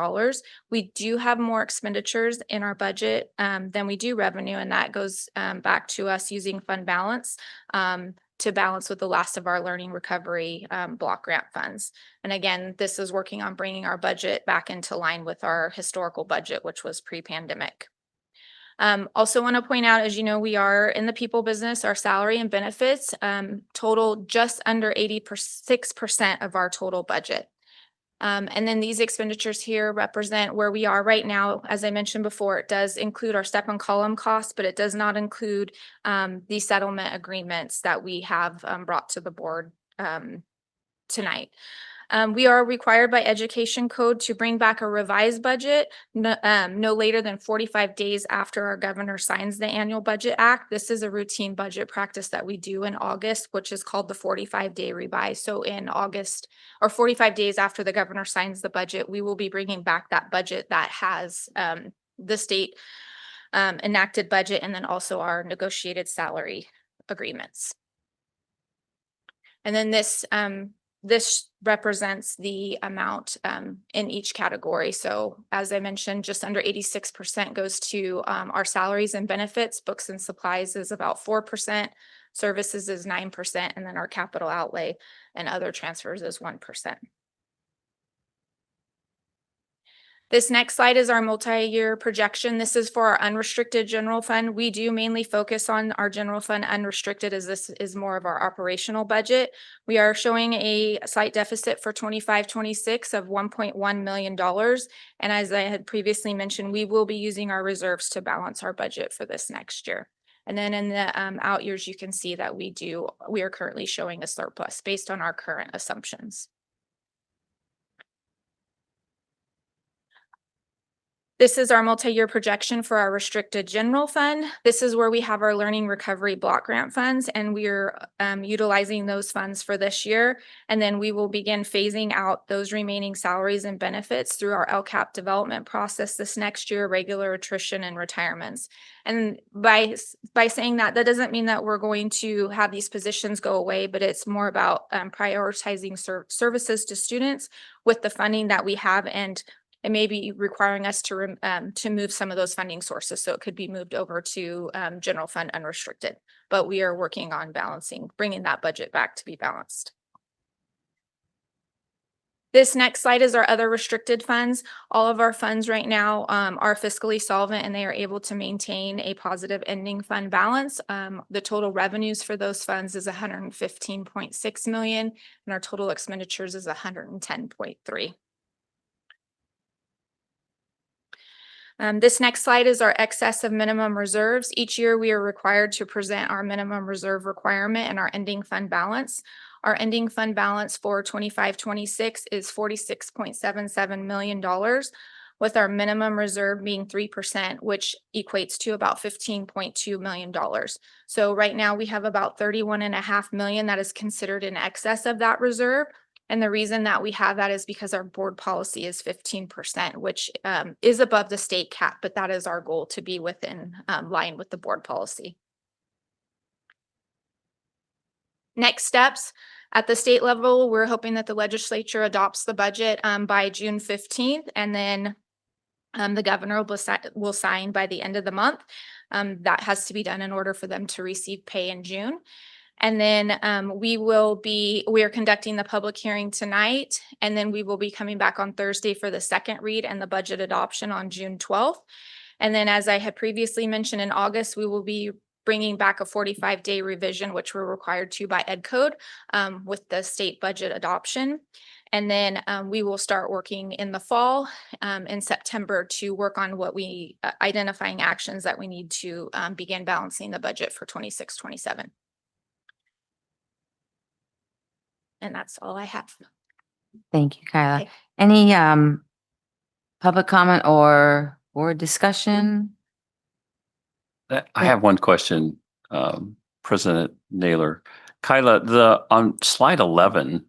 We do have more expenditures in our budget than we do revenue, and that goes back to us using fund balance to balance with the last of our learning recovery block grant funds. And again, this is working on bringing our budget back into line with our historical budget, which was pre-pandemic. Also want to point out, as you know, we are in the people business. Our salary and benefits total just under 86% of our total budget. And then these expenditures here represent where we are right now. As I mentioned before, it does include our step and column costs, but it does not include the settlement agreements that we have brought to the board tonight. We are required by education code to bring back a revised budget no later than 45 days after our governor signs the annual budget act. This is a routine budget practice that we do in August, which is called the 45-day revise. So in August, or 45 days after the governor signs the budget, we will be bringing back that budget that has the state enacted budget and then also our negotiated salary agreements. And then this represents the amount in each category. So as I mentioned, just under 86% goes to our salaries and benefits. Books and supplies is about 4%. Services is 9%. And then our capital outlay and other transfers is 1%. This next slide is our multi-year projection. This is for our unrestricted general fund. We do mainly focus on our general fund unrestricted as this is more of our operational budget. We are showing a slight deficit for 25-26 of $1.1 million. And as I had previously mentioned, we will be using our reserves to balance our budget for this next year. And then in the out years, you can see that we are currently showing a surplus based on our current assumptions. This is our multi-year projection for our restricted general fund. This is where we have our learning recovery block grant funds, and we're utilizing those funds for this year. And then we will begin phasing out those remaining salaries and benefits through our LCAP development process this next year, regular attrition and retirements. And by saying that, that doesn't mean that we're going to have these positions go away, but it's more about prioritizing services to students with the funding that we have, and it may be requiring us to move some of those funding sources. So it could be moved over to general fund unrestricted, but we are working on bringing that budget back to be balanced. This next slide is our other restricted funds. All of our funds right now are fiscally solvent, and they are able to maintain a positive ending fund balance. The total revenues for those funds is $115.6 million, and our total expenditures is $110.3. This next slide is our excess of minimum reserves. Each year we are required to present our minimum reserve requirement and our ending fund balance. Our ending fund balance for 25-26 is $46.77 million, with our minimum reserve being 3%, which equates to about $15.2 million. So right now we have about $31.5 million that is considered in excess of that reserve. And the reason that we have that is because our board policy is 15%, which is above the state cap, but that is our goal, to be within line with the board policy. Next steps. At the state level, we're hoping that the legislature adopts the budget by June 15th, and then the governor will sign by the end of the month. That has to be done in order for them to receive pay in June. And then we are conducting the public hearing tonight, and then we will be coming back on Thursday for the second read and the budget adoption on June 12th. And then, as I had previously mentioned, in August, we will be bringing back a 45-day revision, which we're required to by Ed Code with the state budget adoption. And then we will start working in the fall in September to work on identifying actions that we need to begin balancing the budget for 26-27. And that's all I have. Thank you, Kyla. Okay. Any public comment or board discussion? I have one question, President Naylor. Kyla, on slide 11,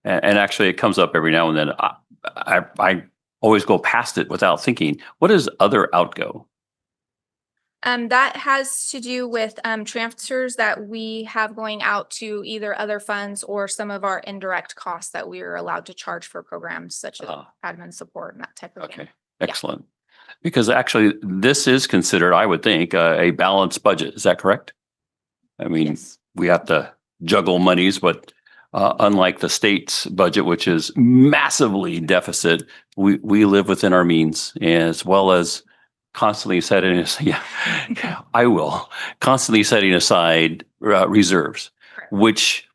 and actually it comes up every now and then, I always go past it without thinking. What is other outgo? That has to do with transfers that we have going out to either other funds or some of our indirect costs that we are allowed to charge for programs such as admin support and that type of thing. Okay, excellent. Because actually this is considered, I would think, a balanced budget. Is that correct? I mean, we have to juggle monies, but unlike the state's budget, which is massively deficit, we live within our means, as well as constantly setting constantly setting aside reserves, which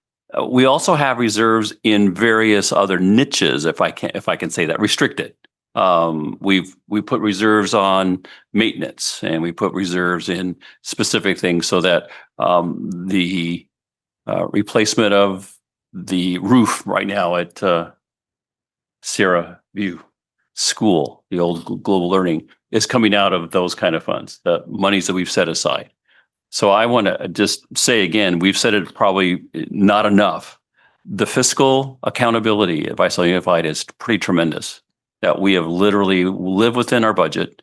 we also have reserves in various other niches, if I can say that, restricted. We put reserves on maintenance, and we put reserves in specific things so that the replacement of the roof right now at Sierra View School, the old Global Learning, is coming out of those kind of funds, the monies that we've set aside. So I want to just say again, we've said it probably not enough. The fiscal accountability at Visalia Unified is pretty tremendous, that we have literally lived within our budget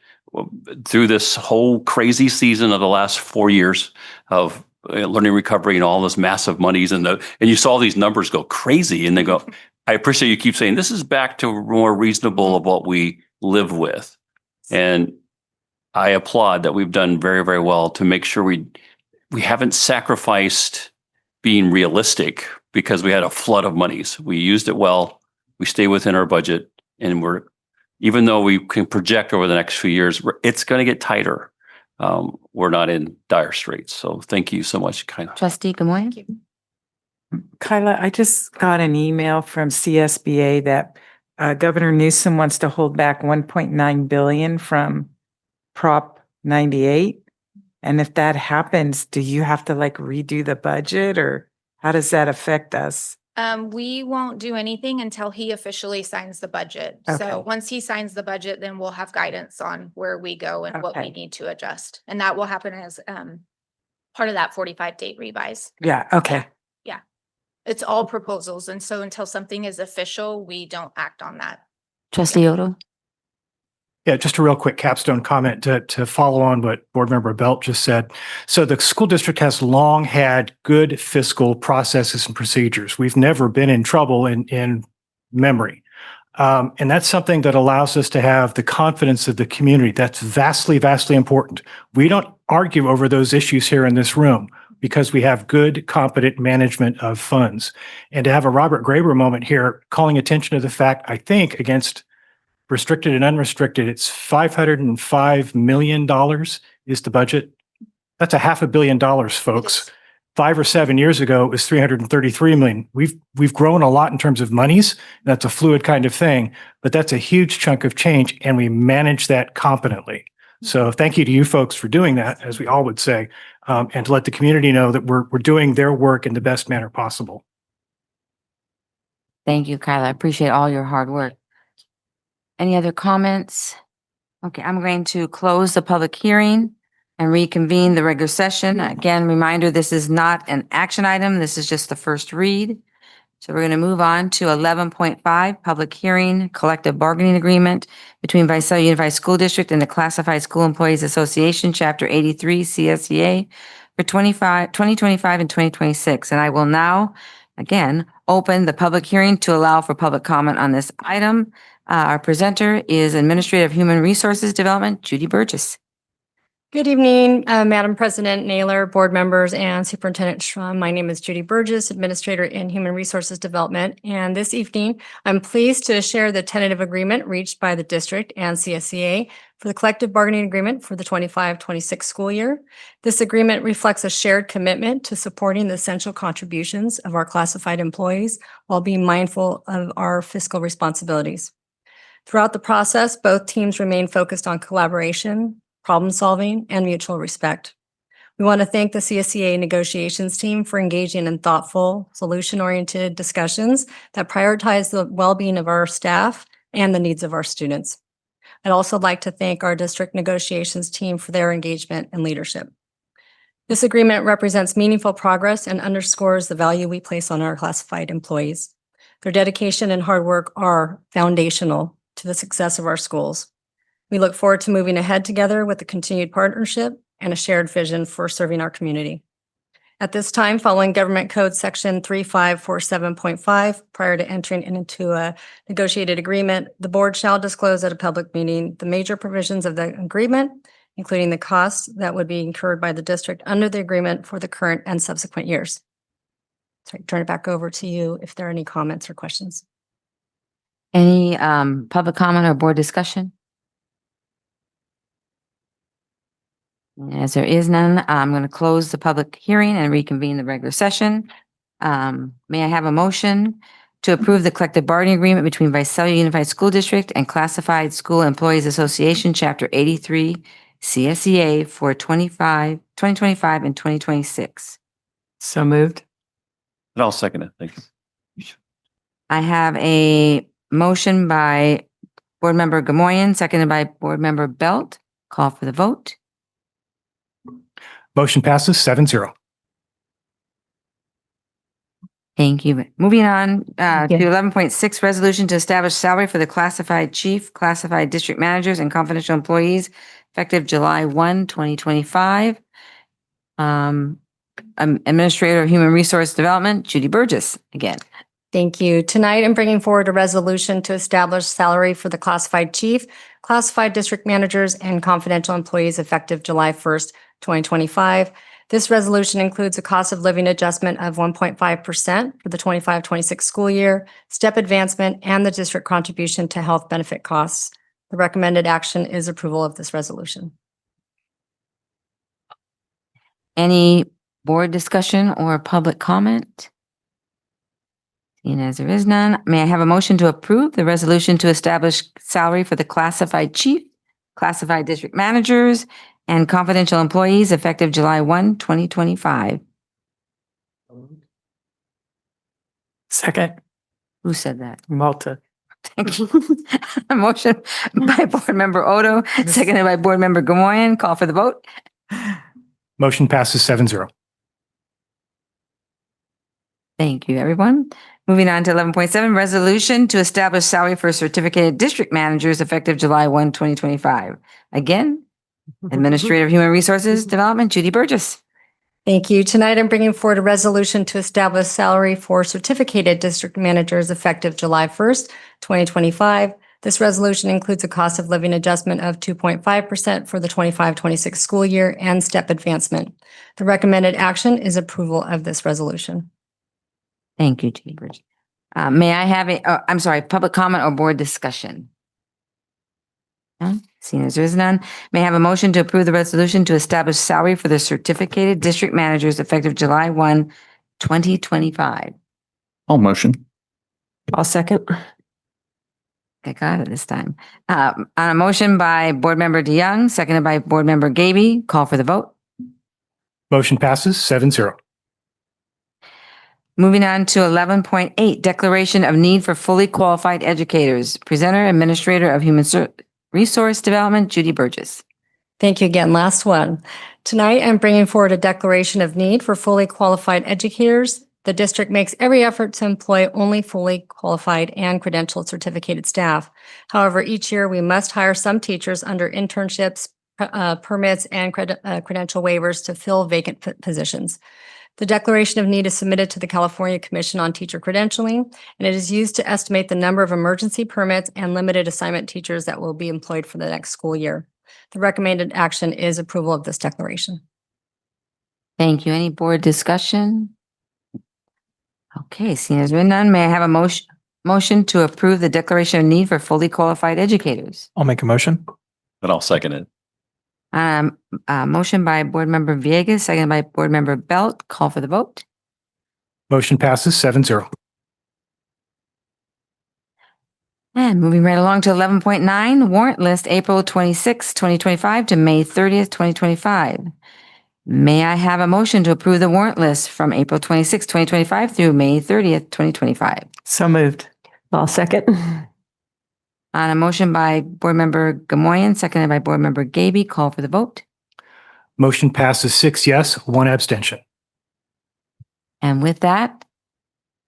through this whole crazy season of the last 4 years of learning recovery and all this massive monies. And you saw these numbers go crazy, and they go, I appreciate you keep saying this is back to more reasonable of what we live with. And I applaud that we've done very, very well to make sure we haven't sacrificed being realistic because we had a flood of monies. We used it well. We stay within our budget, and even though we can project over the next few years, it's going to get tighter. We're not in dire straits. So thank you so much, Kyla. Trustee Gamoy. Kyla, I just got an email from CSBA that Governor Newsom wants to hold back $1.9 billion from Prop 98. And if that happens, do you have to like redo the budget or how does that affect us? We won't do anything until he officially signs the budget. Okay. So once he signs the budget, then we'll have guidance on where we go and what we Okay. need to adjust. And that will happen as part of that 45-day revise. Yeah, okay. Yeah. It's all proposals. And so until something is official, we don't act on that. Trustee Odo? Yeah, just a real quick capstone comment to follow on what Board Member Belt just said. So the school district has long had good fiscal processes and procedures. We've never been in trouble in memory. And that's something that allows us to have the confidence of the community. That's vastly, vastly important. We don't argue over those issues here in this room because we have good, competent management of funds. And to have a Robert Graber moment here, calling attention to the fact, I think, against restricted and unrestricted, it's $505 million is the budget. That's $500 million, folks. 5 or 7 years ago, it was 333 million. We've grown a lot in terms of monies. That's a fluid kind of thing, but that's a huge chunk of change, and we manage that competently. So thank you to you folks for doing that, as we all would say, and to let the community know that we're doing their work in the best manner possible. Thank you, Kyla. I appreciate all your hard work. Any other comments? Okay, I'm going to close the public hearing and reconvene the regular session. Again, reminder, this is not an action item. This is just the first read. So we're going to move on to 11.5, public hearing, collective bargaining agreement between Visalia Unified School District and the Classified School Employees Association, Chapter 83, CSEA, for 2025 and 2026. And I will now, again, open the public hearing to allow for public comment on this item. Our presenter is Administrator of Human Resources Development, Judy Burgess. Good evening, Madam President Naylor, board members, and Superintendent Schrum. My name is Judy Burgess, Administrator in Human Resources Development. And this evening, I'm pleased to share the tentative agreement reached by the district and CSEA for the collective bargaining agreement for the 25-26 school year. This agreement reflects a shared commitment to supporting the essential contributions of our classified employees while being mindful of our fiscal responsibilities. Throughout the process, both teams remain focused on collaboration, problem solving, and mutual respect. We want to thank the CSEA negotiations team for engaging in thoughtful, solution-oriented discussions that prioritize the well-being of our staff and the needs of our students. I'd also like to thank our district negotiations team for their engagement and leadership. This agreement represents meaningful progress and underscores the value we place on our classified employees. Their dedication and hard work are foundational to the success of our schools. We look forward to moving ahead together with a continued partnership and a shared vision for serving our community. At this time, following Government Code Section 3547.5, prior to entering into a negotiated agreement, the board shall disclose at a public meeting the major provisions of the agreement, including the costs that would be incurred by the district under the agreement for the current and subsequent years. So I turn it back over to you if there are any comments or questions. Any public comment or board discussion? As there is none, I'm going to close the public hearing and reconvene the regular session. May I have a motion to approve the collective bargaining agreement between Visalia Unified School District and Classified School Employees Association, Chapter 83, CSEA for 2025 and 2026? So moved. And I'll second it. Thank you. I have a motion by Board Member Gamoyen, seconded by Board Member Belt. Call for the vote. Motion passes 7-0. Thank you. Moving on to 11.6, resolution to establish salary for the classified chief, classified district managers, and confidential employees effective July 1, 2025. Administrator of Human Resource Development, Judy Burgess, again. Thank you. Tonight, I'm bringing forward a resolution to establish salary for the classified chief, classified district managers, and confidential employees effective July 1st, 2025. This resolution includes a cost of living adjustment of 1.5% for the 25-26 school year, step advancement, and the district contribution to health benefit costs. The recommended action is approval of this resolution. Any board discussion or public comment? Seeing as there is none, may I have a motion to approve the resolution to establish salary for the classified chief, classified district managers, and confidential employees effective July 1, 2025. Second, Who said that? Malta. Thank you. A motion by Board Member Odo, seconded by Board Member Gamoyen. Call for the vote. Motion passes 7-0. Thank you, everyone. Moving on to 11.7, resolution to establish salary for certificated district managers effective July 1, 2025. Again, Administrator of Human Resources Development, Judy Burgess. Thank you. Tonight, I'm bringing forward a resolution to establish salary for certificated district managers effective July 1st, 2025. This resolution includes a cost of living adjustment of 2.5% for the 25-26 school year and step advancement. The recommended action is approval of this resolution. Thank you, Judy Burgess. May I have public comment or board discussion? None? Seeing as there is none, may I have a motion to approve the resolution to establish salary for the certificated district managers effective July 1, 2025. All motion. I'll second. I got it this time. On a motion by Board Member DeYoung, seconded by Board Member Gaby, call for the vote. Motion passes 7-0. Moving on to 11.8, declaration of need for fully qualified educators. Presenter, Administrator of Human Resource Development, Judy Burgess. Thank you again. Last one. Tonight, I'm bringing forward a declaration of need for fully qualified educators. The district makes every effort to employ only fully qualified and credentialed certificated staff. However, each year we must hire some teachers under internships, permits, and credential waivers to fill vacant positions. The declaration of need is submitted to the California Commission on Teacher Credentialing, and it is used to estimate the number of emergency permits and limited assignment teachers that will be employed for the next school year. The recommended action is approval of this declaration. Thank you. Any board discussion? Okay, seeing as there is none, may I have a motion to approve the declaration of need for fully qualified educators? I'll make a motion. And I'll second it. Motion by Board Member Villegas, seconded by Board Member Belt. Call for the vote. Motion passes 7-0. And moving right along to 11.9, warrant list April 26, 2025 to May 30th, 2025. May I have a motion to approve the warrant list from April 26, 2025 through May 30th, 2025? So moved. I'll second. On a motion by Board Member Gamoyen, seconded by Board Member Gaby, call for the vote. Motion passes 6 yes, 1 abstention. And with that,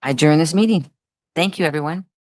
I adjourn this meeting. Thank you, everyone.